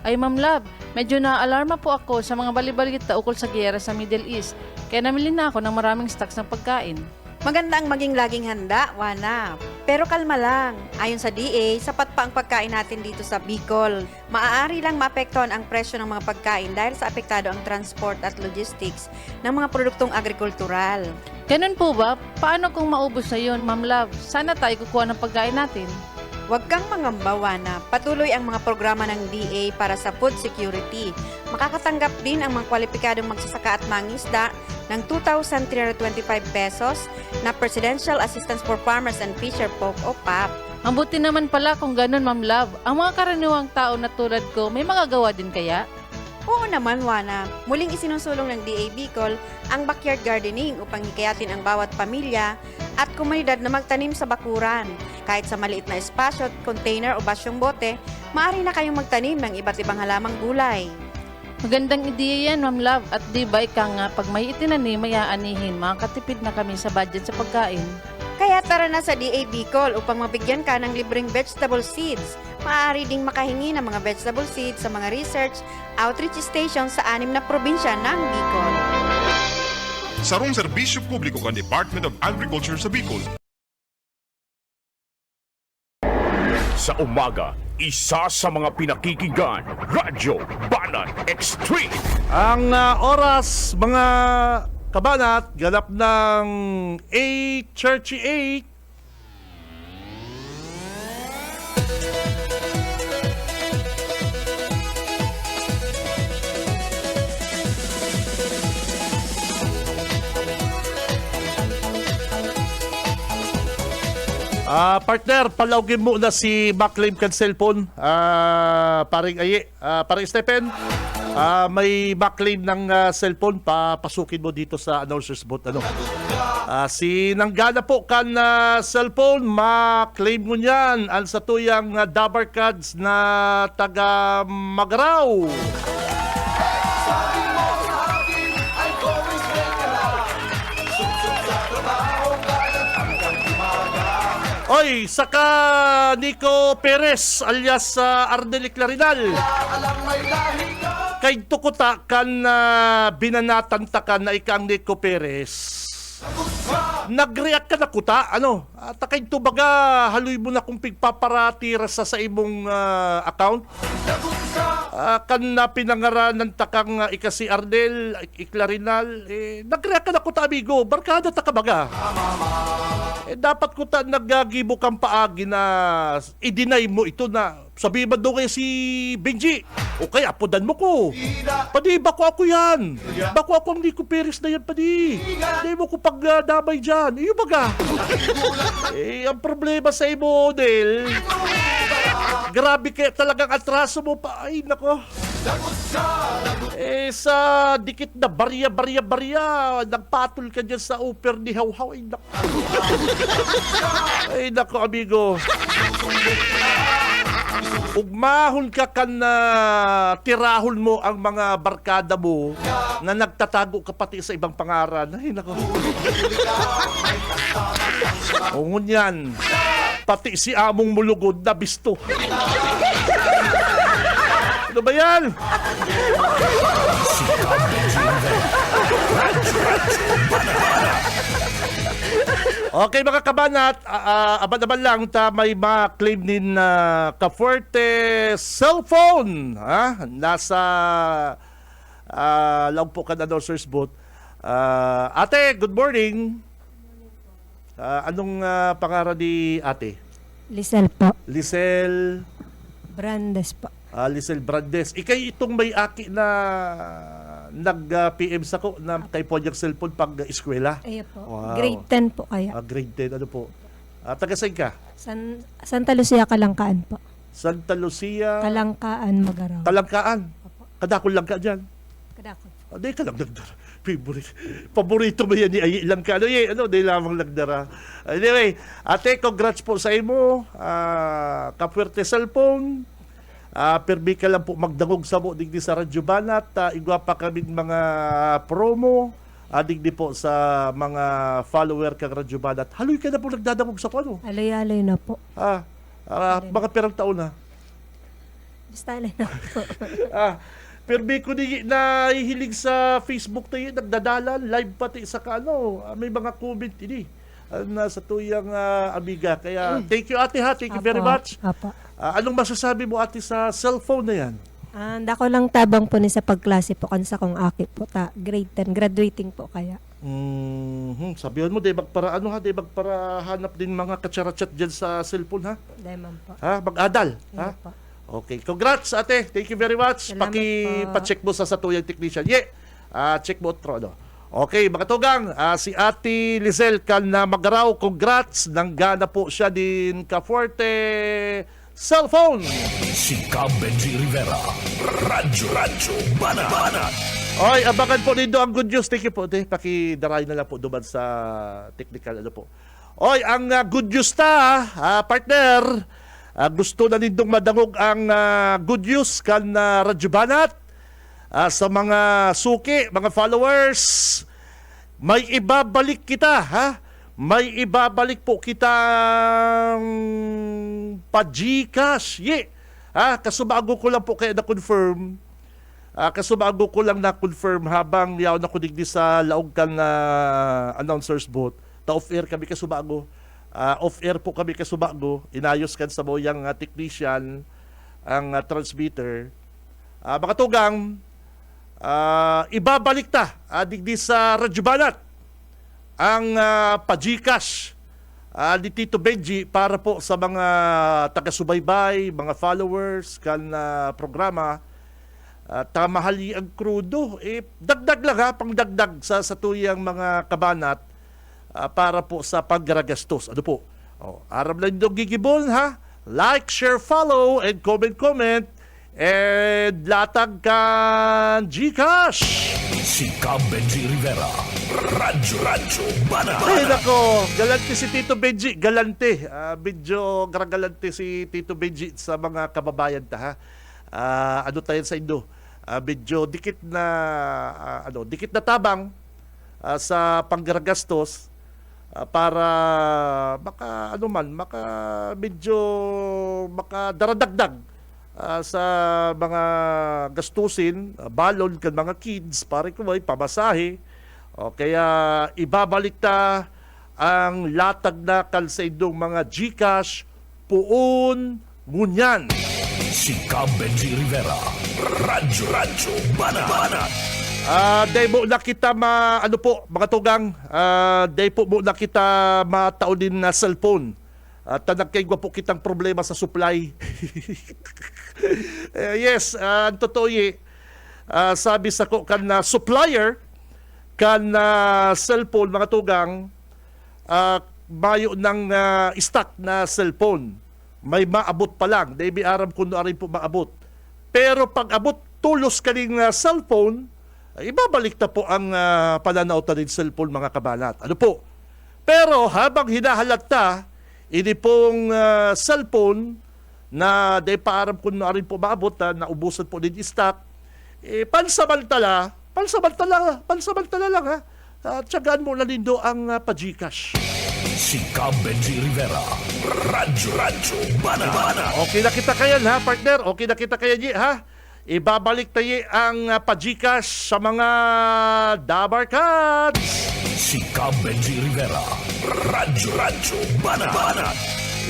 Ay Ma'am Love, medyo na-alarma po ako sa mga balibalita ukol sa giyera sa Middle East. Kaya namili na ako ng maraming stocks ng pagkain. Maganda ang maging laging handa, Wana. Pero kalma lang. Ayon sa DA, sapat pa ang pagkain natin dito sa Bicol. Maaari lang maapektuhan ang presyo ng mga pagkain dahil sa apektado ang transport at logistics ng mga produktong agrikultural. Ganun po ba? Paano kung maubos na yun, Ma'am Love? Sana tayo kukuha ng pagkain natin. Huwag kang mangamba, Wana. Patuloy ang mga programa ng DA para sa food security. Makakatanggap din ang mga kwalipikadong magsasaka at mangisda ng 2,325 pesos na Presidential Assistance for Farmers and Fisher Folk o PAP. Ang buti naman pala kung ganun, Ma'am Love. Ang mga karaniwang tao na tulad ko, may magagawa din kaya? Oo naman, Wana. Muling isinusulong ng DA Bicol ang backyard gardening upang hikayatin ang bawat pamilya at komunidad na magtanim sa bakuran. Kahit sa maliit na espasyo, container o basyong bote, maaari na kayong magtanim ng iba't ibang halamang gulay. Magandang ideya yan, Ma'am Love. At di ba ika nga, pag may itinanim, may aanihin, makakatipid na kami sa budget sa pagkain. Kaya tara na sa DA Bicol upang mabigyan ka ng libreng vegetable seeds. Maaari ding makahingi ng mga vegetable seeds sa mga research outreach stations sa 6 na probinsya ng Bicol. Sarong serbisyo publiko kan Department of Agriculture sa Bicol. Sa umaga, isa sa mga pinakikigan, Radyo Banat Extreme. Ang oras, mga kabanat, ganap ng 8:38. Partner, palawgin mo na si Maclaim kan cellphone. Paring Aye, paring Stephen. May Maclaim ng cellphone, papasukin mo dito sa announcer's booth. Si Nanggana po kan cellphone, Maclaim mo niyan. Ang sa tuyang Dabar Cards na taga Magaraw. Oy, saka Nico Perez alias Arnel Clarinal. Kay tukuta kan binanatan takan na ikang Nico Perez. Nag-react ka na kuta, ano? Takay tubaga, haluy mo na kung pigpaparatira sa imong account. Kan na pinangaranan takang ikasi Arnel, Clarinal, nag-react ka na kuta, amigo. Barkada takabaga. Dapat ko nagagibo kang paagi na i-deny mo ito na sabihin ba doon kayo si Benji o kaya apodan mo ko. Padi, bako ako yan. Bako ako ang Nico Perez na yan, padi. Hindi mo ko pagdamay dyan. Iyo baga. Ang problema sa imo, Del, grabe kaya talagang atraso mo pa. Ay, nako. Sa dikit na barya, nagpatol ka dyan sa upper ni Hawhaw. Ay, nako. Ay, nako, amigo. Ugmahon ka na tirahol mo ang mga barkada mo na nagtatago ka pati sa ibang pangaran. Ay, nako. O ngunyan, pati si among mulugod na bisto. Ano ba yan? Okay mga kabanat, aban-aban lang ta may ma-claim din na Kafuerte cellphone. Nasa lang po ka na announcer's booth. Ate, good morning. Anong pangalan ni ate? Lisel po. Lisel Brandes po. Lisel Brandes. Ikay itong may aki na nag-PM sa ko na kay po yung cellphone pag eskwela. Ayo po. Wow. Grade 10 po kayo. Grade 10, ano po? Taga saan ka? Santa Lucia, Kalangkaan po. Santa Lucia. Kalangkaan, Magaraw. Kalangkaan. Kadakol lang ka dyan. Kadakol. Hindi ka lang nagdara. Paborito mo yan ni Ayi lang ka. Ano, di lamang nagdara. Anyway, ate, congrats po sa imo. Kapuerte cellphone. Perbi ka lang po magdangog sa mo digdi sa Radyo Banat. Igwa pa kami mga promo. Digdi po sa mga follower kang Radyo Banat. Haloy ka na po nagdadangog sa ano? Alay-alay na po. Mga perang taon na. Basta alay na po. Perbi ko na hihilig sa Facebook tayo, nagdadala, live pati sa may mga comment ini. sa tuyang amiga. Kaya thank you ate ha, thank you very much. Apo. Anong masasabi mo ate sa cellphone na yan? Dako lang tabang po ni sa pagklase po kan sa kong aki po ta grade 10 graduating po kaya. Sabihan mo, di magpara hanap din mga katsara-chat dyan sa cellphone ha? Diamond po. Ha? Mag-adal. Ha? Ano po. Okay. Congrats ate. Thank you very much. Salamat Pa-check mo sa satuyang technician. Check mo otro. Ano? Okay, mga tugang, si Ate Lizel kan na magaraw. Congrats. Nanggana po siya din ka-forte cellphone. Si Benji Rivera. Radyo Banat. Oy, abangan po dito ang good news. Thank you po. Pakidaray na lang po duman sa technical. Ano po. Oy, ang good news partner. Gusto na nindong madangog ang good news kan Radyo Banat. Sa mga suki, mga followers, may ibabalik kita, ha? May ibabalik po kitang pa-Gcash. Kasubago ko lang po kaya na-confirm. Kasubago ko lang na-confirm habang yaw na kudigdi sa laog kan announcers booth. Off-air kami kasubago. Off-air po kami kasubago. Inayos kan sa moyang technician ang transmitter. Mga tugang, ibabalik ta digdi sa Radyo Banat ang pa-Gcash ni Tito Benji para po sa mga taga-subaybay, mga followers kan programa. Tamahali ang krudo. Dagdag lang pangdagdag sa tuyang mga kabanat para po sa paggaragastos. Ano po? Aram lang yung gigibon ha. Like, share, follow, and comment. And latag kan Gcash. Si Benji Rivera. Radyo Banat. Ay nako, galante si Tito Benji. Galante. Medyo galante si Tito Benji sa mga kababayan ta ha. Ano tayo sa Indo? Medyo dikit na tabang sa panggaragastos para medyo makadaragdag sa mga gastusin, balon kan mga kids, pare ko ay pamasahe. Kaya ibabalik ta ang latag na kalsaidong mga Gcash puon ngunyan. Si Benji Rivera. Radyo Banat. Day mo na kita mga tugang, day po mo na kita mataon din na cellphone. Tanagkaigwa po kitang problema sa supply. Yes, ang totoo sabi sa ko kan na supplier kan cellphone mga tugang, mayo ng stock na cellphone. May maabot pa lang. Dahil aram kung rin po maabot. Pero pag abot tulos kaning cellphone, ibabalik na po ang pananaw ta din cellphone mga kabalat. Ano po? Pero habang hinahalat ta, ini pong cellphone na dahil paaram kung rin po maabot na ubusan po din stock, pansamantala lang ha. Tiyagaan mo na lindo ang pa-Gcash. Si Benji Rivera. Radyo Banat. Okay na kita kayan ha, partner. Okay na kita kayan ha. Ibabalik tayo ang pa-Gcash sa mga Dabar Cats. Si Benji Rivera. Radyo Banat.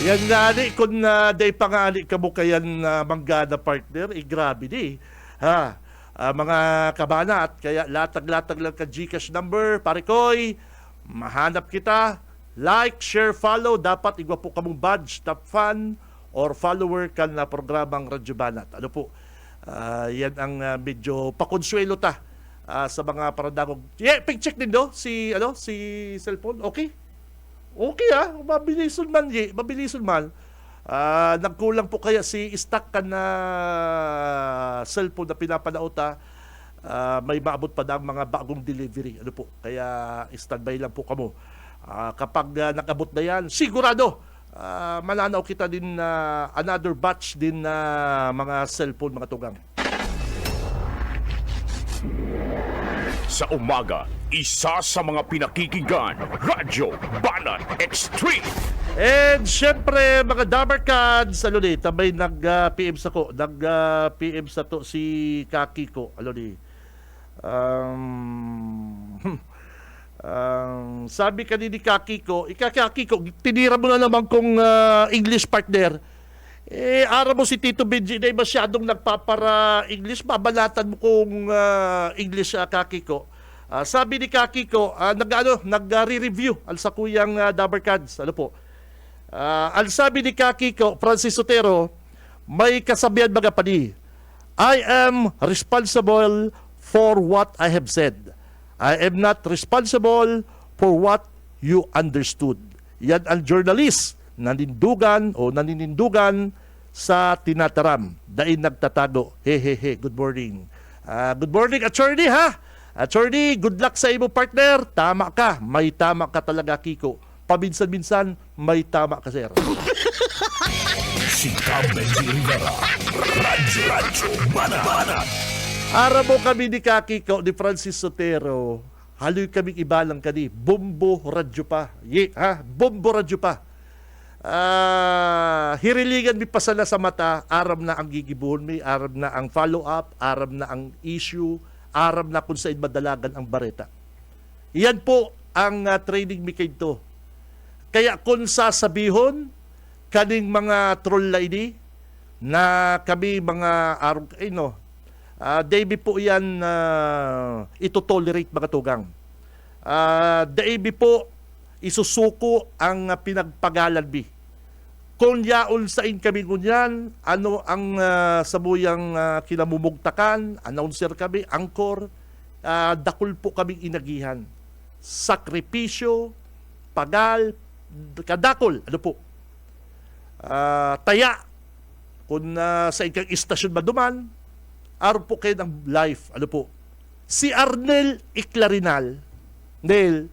Yan nga kung day pangani ka mo kayan manggana partner, grabe di. Ha? Mga kabanat, kaya latag-latag lang ka Gcash number, pare koy, mahanap kita. Like, share, follow. Dapat igwa po kamong badge, top fan, or follower kan na programang Radyo Banat. Ano po? Yan ang medyo pakonsuelo ta sa mga paradagog. Pig-check din do si cellphone. Okay? Okay mabilison man. Nagkulang po kaya si stock kan na cellphone na pinapanaota. May maabot pa ng mga bagong delivery. Ano po? Kaya standby lang po kamo. Kapag nag-abot na yan, sigurado mananaw kita din another batch din na mga cellphone mga tugang. Sa umaga, isa sa mga pinakikinggan, Radyo Banat Extreme. And syempre mga Dabar Cards, may nag-PM sa ko. Nag-PM sa to si Kaki ko. Sabi kanina ni Kakiko, Kakiko, tinira mo na naman kung English partner. Ara mo si Tito Benji na masyadong nagpapara English, babalatan mo kung English, Kakiko. Sabi ni Kakiko, nag-re-review al sa kuyang Dabarkads. Ano po? Ang sabi ni Kakiko, Francis Sotero, may kasabihan mga pani, I am responsible for what I have said. I am not responsible for what you understood. Yan ang journalist naninindugan sa tinataram. Dain nagtatago. Hehehe, good morning. Good morning, attorney ha? Attorney, good luck sa imo partner. Tama ka. May tama ka talaga, Kiko. Paminsan-minsan, may tama ka, sir. Si Benji Rivera. Radyo Banat. Ara mo kami ni Kakiko, ni Francis Sotero. Haloy kaming ibalang kani. Bombo radyo pa. Bombo radyo pa. Hiriligan mi pasala sa mata. Aram na ang gigibuhon mi. Aram na ang follow-up. Aram na ang issue. Aram na kung saan madalagan ang bareta. Yan po ang training mi kayo. Kaya kung sasabihon kaning mga troll lady na kami mga Davey po yan ito-tolerate mga tugang. Davey po isusuko ang pinagpagalan bi. Kung yaon sa in kami ngunyan, ano ang sabuyang kinamumugtakan, announcer kami, angkor, dakul po kaming inagihan. Sakripisyo, pagal, kadakol, ano po. Taya, kung sa ikang istasyon maduman, araw po kayo ng live. Ano po? Si Arnel Iclarinal, Nel,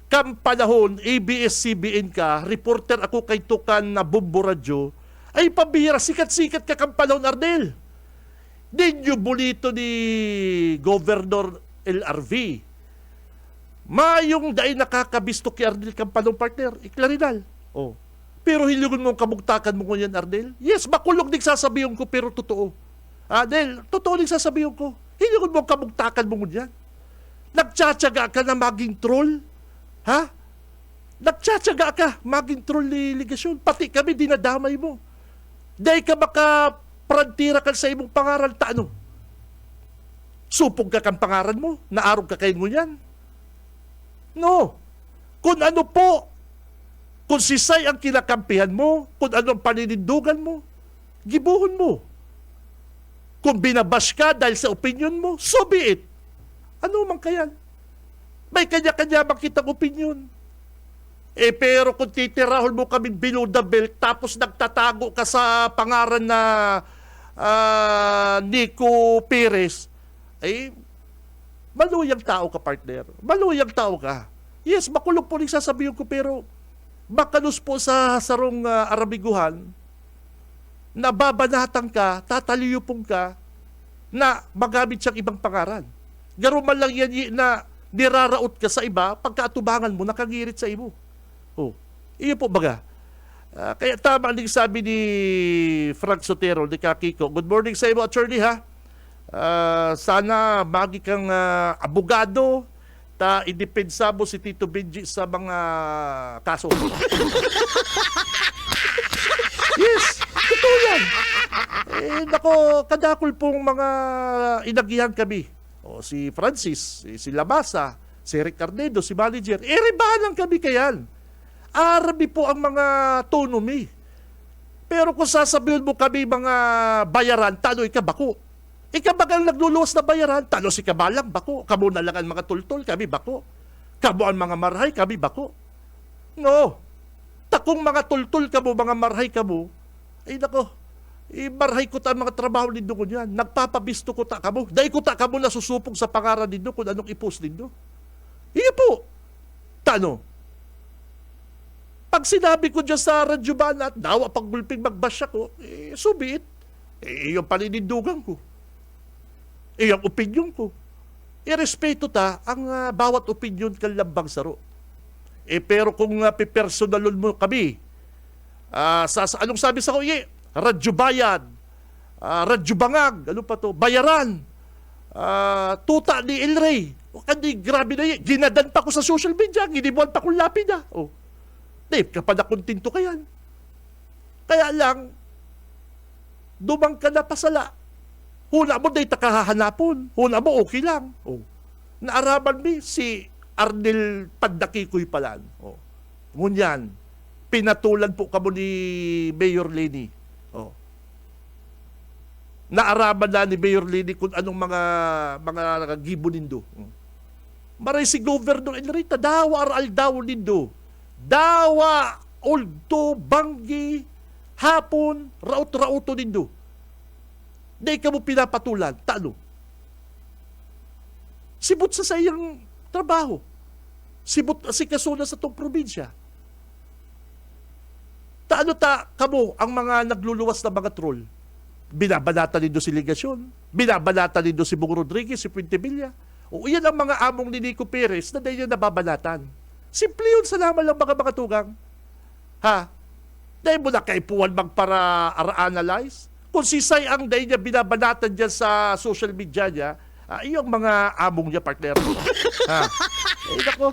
kam panahon, ABS-CBN ka, reporter ako kay Tukan na Bombo Radyo, ay pabira, sikat-sikat ka kam panahon, Arnel. Din yung bulito ni Governor LRV. Mayong dahil nakakabisto kay Arnel kam panahon, partner, Iclarinal. Oh. Pero hilugon mong kabugtakan mo ngunyan, Arnel? Yes, makulog din sasabihin ko, pero totoo. Dahil, totoo din sasabihin ko, hindi ko mo kabugtakan mo dyan. Nagtsatsaga ka na maging troll? Ha? Nagtsatsaga ka maging troll ni ligasyon. Pati kami, dinadamay mo. Dahil ka makaprantira ka sa imong pangaral, taano? Supog ka kang pangaran mo? Naarog ka kayo mo yan? No. Kung ano po, kung sisay ang kinakampihan mo, kung ano ang paninindugan mo, gibuhon mo. Kung binabash ka dahil sa opinion mo, so be it. Ano man kayan? May kanya-kanya makitang opinion. Pero kung titirahol mo kaming below the belt, tapos nagtatago ka sa pangaran na Nico Perez, maluyang tao ka, partner. Maluyang tao ka. Yes, makulong po rin sasabihin ko, pero makalus po sa sarong arabiguhan, nababanatan ka, tataliyupong ka, na magamit siyang ibang pangaran. Garo man lang yan na niraraot ka sa iba, pagkaatubangan mo, nakagirit sa imo. Oh, iyo po baga. Kaya tama ang sabi ni Frank Sotero, ni Kakiko. Good morning sa imo, attorney ha. Sana magi kang abogado, idepensabo si Tito Benji sa mga kaso. Yes, totoo yan. Nako, kadakol pong mga inagihan kami. Si Francis, si Labasa, si Ricardo, si manager. Rebahan kami kayan. Arabi po ang mga tonomi. Pero kung sasabihin mo kami mga bayaran, talo ikabako. Ikabagang nagluluwas na bayaran, talo si kabalang bako. Kamo na lang ang mga tultol, kami bako. Kamo ang mga marhay, kami bako. No. Takong mga tultol kamo, mga marhay kamo, nako, marhay ko ta mga trabaho nindo ko yan. Nagpapabisto ko ta kamo. Dahil ko ta kamo nasusupong sa pangaran nindo kung anong ipost nindo. Iyo po. Tano? Pag sinabi ko dyan sa Radyo Banat, dawa pag gulping magbasya ko, subit. Iyong paninindugan ko. Iyong opinion ko. Irespeto ta ang bawat opinion kalambang saro. Pero kung pipersonalon mo kami, anong sabi sa kuya? Radyo Bayan, Radyo Bangag, ano pa to? Bayaran, tuta ni El Rey. Kandi, grabe na yan. Ginadan pa ko sa social media. Ginibuan pa kong lapida. Oh. Dave, kapag nakontinto ka yan. Kaya lang, dumang ka na pasala. Huna mo, day takahahanapon. Huna mo, okay lang. Oh. Naaraman mi, si Arnel Pandakikoy palan. Oh. Ngunyan, pinatulan po kamo ni Mayor Lenny. Oh. Naaraman na ni Mayor Lenny kung anong mga gibo nindo. Maray si Governor Enrita, dawa aral daw nindo. Dawa, ulto, banggi, hapon, raut-rauto nindo. Di ka mo pinapatulan. Tano? Sibot sa sayang trabaho. Sibot asikasuna sa tong probinsya. Taano ta kamo ang mga nagluluwas na mga troll? Binabanata nindo si Ligasyon, binabanata nindo si Bong Rodriguez, si Puentevilla. O iyan ang mga among ni Nico Perez na dahil nababanatan. Simple yun, salamat lang mga tugang. Ha? Dahil mo na kaipuan magpara ara-analyze. Kung si Say ang dahil niya binabanatan dyan sa social media niya, iyong mga among niya, partner. Ha? Eh, nako.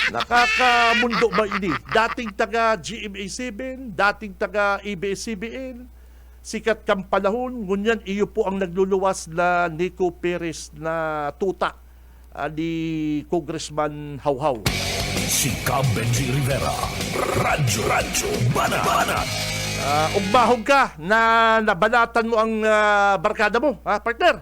Nakakamundo ba ini? Dating taga GMA7, dating taga ABS-CBN, sikat kang panahon, ngunyan iyo po ang nagluluwas na Nico Perez na tuta ni Congressman Hawhaw. Si Cam Benji Rivera, Radyo Banat. Ugbahog ka na nabanatan mo ang barkada mo, ha, partner.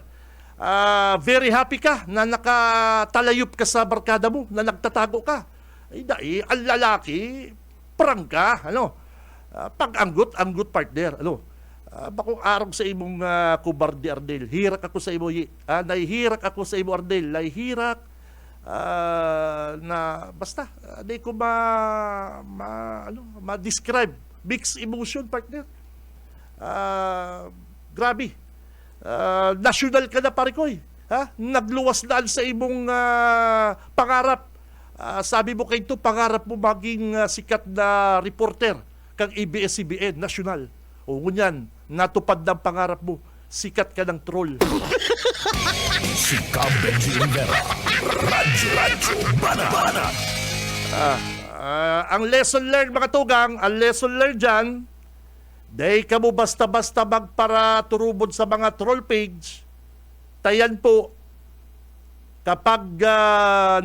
Very happy ka na nakatalayop ka sa barkada mo, na nagtatago ka. Ay, ang lalaki, prangka, ano, pag-anggot, partner, ano. Bakong araw sa imong kubardi, Ardel. Hirak ako sa imo, nahihirak ako sa imo, Ardel. Nahihirak, na, basta, di ko ma-describe. Mixed emotion, partner. Grabe. National ka na, parikoy. Ha? Nagluwas daan sa imong pangarap. Sabi mo kayo ito, pangarap mo maging sikat na reporter kang ABS-CBN, national. O ngunyan, natupad ng pangarap mo, sikat ka ng troll. Si Cam Benji Rivera, Radyo Banat. Ang lesson learned, mga tugang, ang lesson learned dyan, dahil ka mo basta-basta magpara turubod sa mga troll page, tayan po, kapag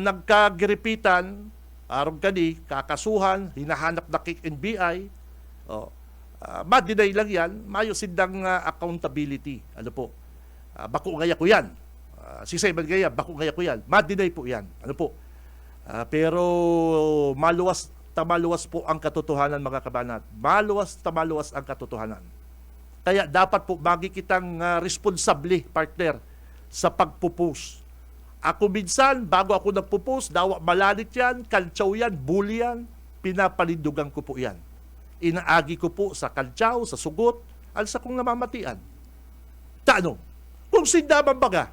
nagkagiripitan, araw ka di, kakasuhan, hinahanap na NBI, madinay lang yan, mayo sindang accountability. Ano po? Bako ngaya ko yan. Si Simon Gaya, bako ngaya ko yan. Madinay po yan. Ano po? Pero maluwas po ang katotohanan, mga kabanat. Maluwas ang katotohanan. Kaya dapat po magikitang responsable, partner, sa pagpupost. Ako minsan, bago ako nagpupost, dawa malalit yan, kaltsaw yan, bully yan, pinapalindugan ko po yan. Inaagi ko po sa kaltsaw, sa sugot, alsa kong namamatian. Tano? Kung sinda man baga,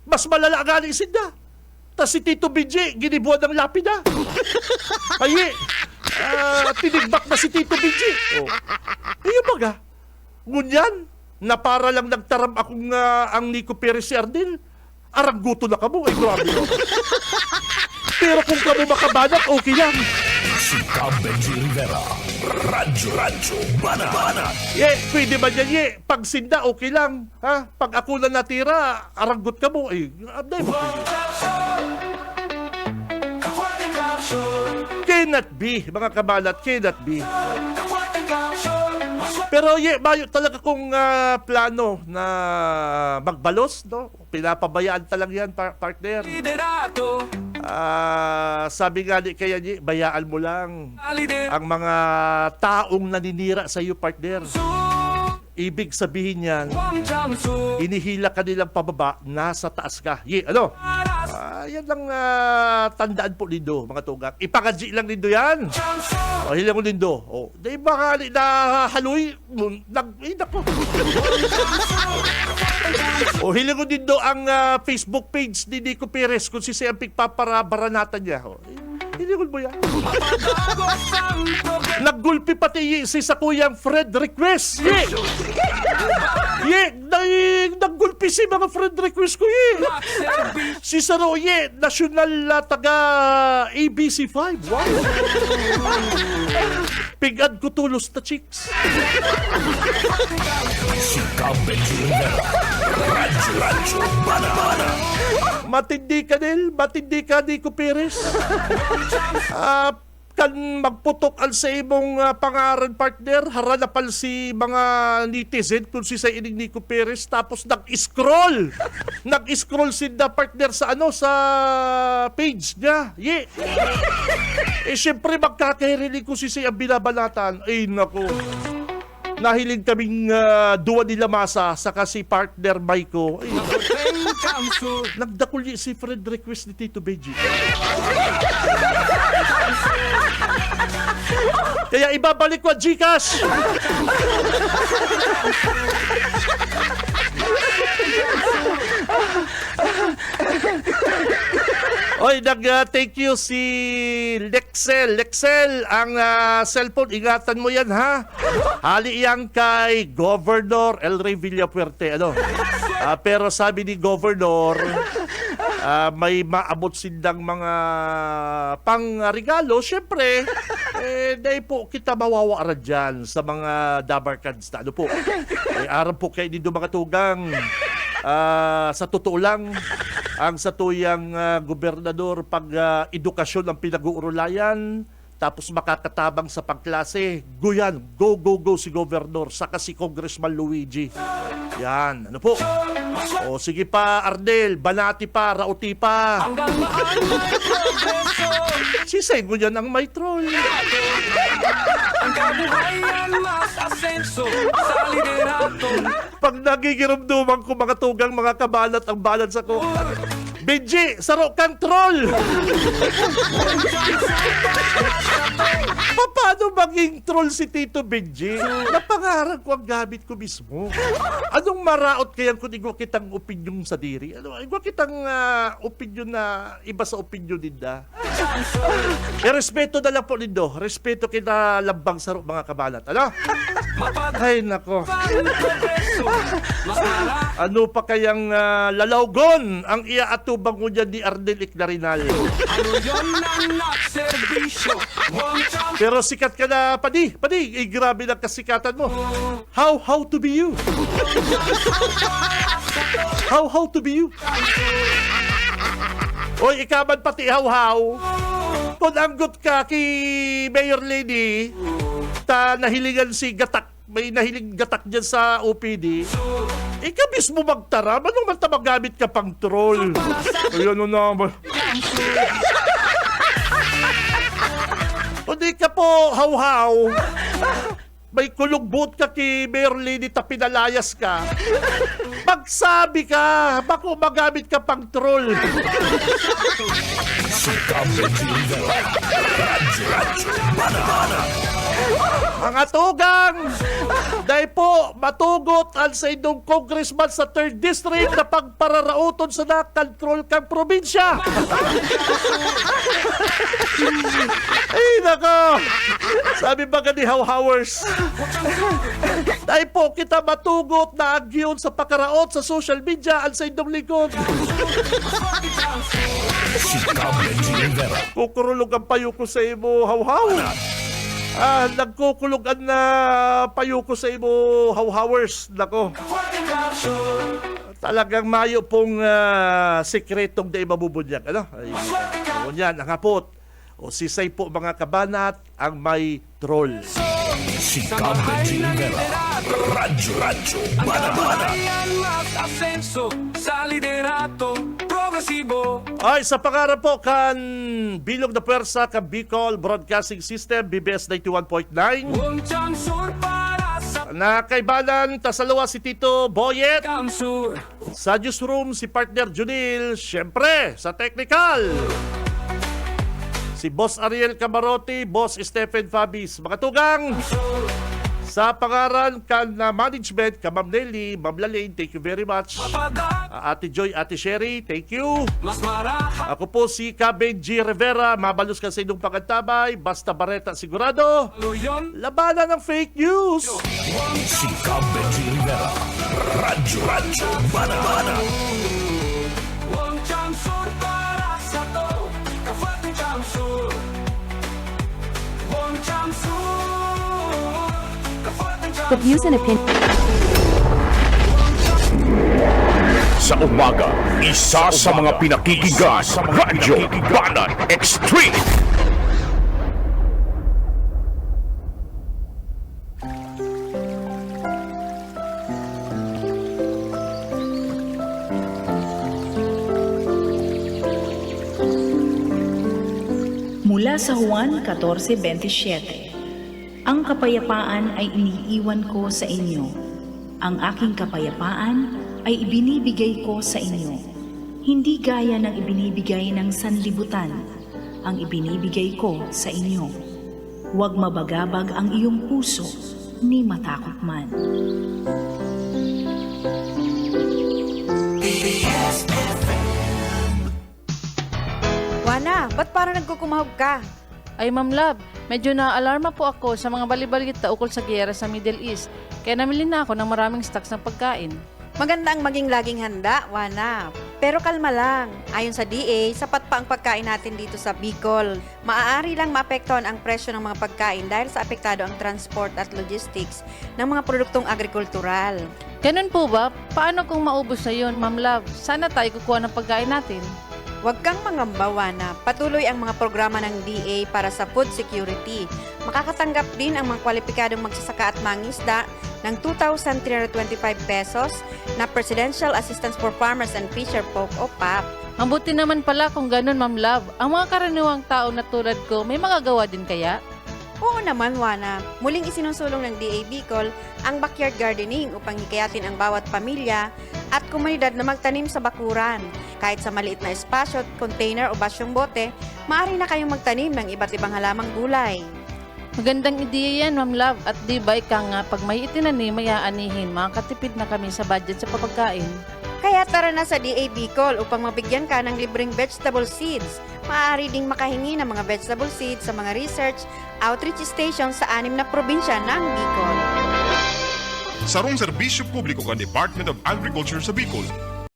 mas malala galing sinda. Tas si Tito Benji, ginibuan ng lapida. Ay, tinigbak na si Tito Benji. Oh. Iyo baga, ngunyan, na para lang nagtaram akong ang Nico Perez si Ardel, arangguto na kamo. Ay, grabe. Pero kung kamo makabanat, okay lang. Si Cam Benji Rivera, Radyo Banat. Pwede ba yan, Pag sinda, okay lang. Ha? Pag ako na natira, aranggot ka mo. Abday mo. Cannot be, mga kabalat, cannot be. Pero bayo talaga kung plano na magbalos, no? Pinapabayaan talang yan, partner. Sabi nga kaya bayaan mo lang ang mga taong naninira sa iyo, partner. Ibig sabihin yan, inihila ka nilang pababa, nasa taas ka. Ano? Yan lang tandaan po nindo, mga tugang. Ipangadji lang nindo yan. O, hilang mo nindo. O, di ba na haloy? Nako. O, hilang mo nindo ang Facebook page ni Nico Perez kung si Sempik paparabaranatan niya. O, hilingon mo yan. Naggulpi pati si sa kuyang Fred request. Naggulpi si mga friend request ko, Si Saroye, national taga ABC5. Wow. Pigad ko tulos na chicks. Si Cab Benji Rivera. Radyo Banana. Matindi ka, Nico Perez. Kan magputok al sa imong pangaran, partner, haranapal si mga netizen kung si sa ining Nico Perez, tapos nag-scroll si the partner sa page niya. Syempre magkakahirinig ko si ang binabalatan. Ay nako, nahiling kaming duwa nila Masa saka si partner Maiko. Ay, nagdakuli si friend request ni Tito Benji. Kaya ibabalik ko ang Gcash. Oy, thank you si Lexel. Lexel, ang cellphone, ingatan mo yan, ha? Hali yan kay Governor El Rey Villapuerte. Pero sabi ni Governor, may maabot silang mga pangregalo. Siyempre, dahil po kita mawawaaran dyan sa mga dabarkads na po. Aram po kayo dito mga tugang. Sa totoo lang, ang satuyang gobernador pag edukasyon ang pinag-uurulayan, tapos makakatabang sa pagklase, guyan, go si gobernador, saka si Congressman Luigi. Yan, po? O sige pa, Ardel, banati pa, rauti pa. Sisay mo yan ang may troll. Ang kabuhayan mas asenso sa liderato. Pag nagigirumduman ko mga tugang, mga kabalat, ang balance ako. Benji, saro kang troll! Paano maging troll si Tito Benji? Napangarap ko ang gamit ko mismo. Anong maraot kaya kung igwa kitang opinyon sa diri? Igwa kitang opinyon na iba sa opinyon ninda? Respeto na lang po nindo. Respeto kita lambang saro mga kabalat. Ay, nako. Ano pa kayang lalawgon ang iaatubang ko dyan ni Ardel Iclarinal? Pero sikat ka na, Padi. Grabe na kasikatan mo. How to be you? How to be you? Oy, ikaman pati how. Kung anggot ka kay Mayor Lady, nahilingan si Gatak, may nahiling Gatak dyan sa OPD, ikaw mismo magtara, anong man magamit ka pang troll? Ayan o naman. Hindi ka po how. May kulugbot ka kay Mayor Lady, pinalayas ka. Magsabi ka, bako magamit ka pang troll. Si Cab Benji Rivera. Radyo Banana. Mga tugang, dahil po matugot ang sa inyong congressman sa 3rd District na pagpararauton sa nakontrol kang probinsya. Ay, nako. Sabi ba ni How-Howers? Dahil po kita matugot na agyon sa pakaraot sa social media ang sa inyong likod. Si Cab Benji Rivera. Kukurulog ang payo ko sa imo, How-How. Nagkukulugan na payo ko sa imo, How-Howers. Nako. Talagang mayo pong sekretong da ibabubunyag. Ay, yan, ang hapot. O sisay po mga kabanat ang may troll. Si Cab Benji Rivera. Radyo Banana. Mas asenso sa liderato progresibo. Ay, sa pangarap po kan Bilog na Pwersa kan Bicol Broadcasting System BBS 91.9. Chansur para sa Nakaibalan, tasalawa si Tito Boyet. Chansur. Sa newsroom, si partner Junil. Siyempre, sa technical, si Boss Ariel Camarote, Boss Stephen Fabis. Mga tugang, Sa pangaran kan na management, ka Ma'am Nelly, Ma'am Lalaine, thank you very much. Ate Joy, Ate Sherry, thank you. Mas maraha Ako po si Benji Rivera, mabalos ka sa inyong pagkantabay, basta bareta sigurado. yun. Labanan ng fake news. Si Benji Rivera. Radyo Bana. Wang Changsur para sa to. Kafating Changsur. Wang Changsur. Kafating The views and opinions. Sa umaga, isa sa mga pinakikinggan, Radyo Banan Extreme. Mula sa Juan 14:27, ang kapayapaan ay iniiwan ko sa inyo. Ang aking kapayapaan ay ibinibigay ko sa inyo. Hindi gaya ng ibinibigay ng sanlibutan, ang ibinibigay ko sa inyo. Huwag mabagabag ang iyong puso, ni matakot man. Wana, ba't parang nagkukumahog ka? Ay Ma'am Love, medyo na-alarma po ako sa mga balibalita ukol sa giyera sa Middle East. Kaya namili na ako ng maraming stocks ng pagkain. Maganda ang maging laging handa, Wana. Pero kalma lang. Ayon sa DA, sapat pa ang pagkain natin dito sa Bicol. Maaari lang maapektuhan ang presyo ng mga pagkain dahil sa apektado ang transport at logistics ng mga produktong agrikultural. Ganun po ba? Paano kung maubos na yun, Ma'am Love? Sana tayo kukuha ng pagkain natin. Huwag kang mangamba, Wana. Patuloy ang mga programa ng DA para sa food security. Makakatanggap din ang mga kwalipikadong magsasaka at mangisda ng 2,325 pesos na Presidential Assistance for Farmers and Fisher Folk o PAP. Mabuti naman pala kung ganun, Ma'am Love. Ang mga karaniwang tao na tulad ko, may magagawa din kaya? Oo naman, Wana. Muling isinusulong ng DA Bicol ang backyard gardening upang hikayatin ang bawat pamilya at komunidad na magtanim sa bakuran. Kahit sa maliit na espasyo, container o basyong bote, maaari na kayong magtanim ng iba't ibang halamang gulay. Magandang ideya yan, Ma'am Love. At di ba ika nga, pag may itinanim, may aanihin, makakatipid na kami sa budget sa papagkain. Kaya tara na sa DA Bicol upang mabigyan ka ng libreng vegetable seeds. Maaari ding makahingi ng mga vegetable seeds sa mga research outreach stations sa 6 na probinsya ng Bicol. Sarong serbisyo publiko kan Department of Agriculture sa Bicol,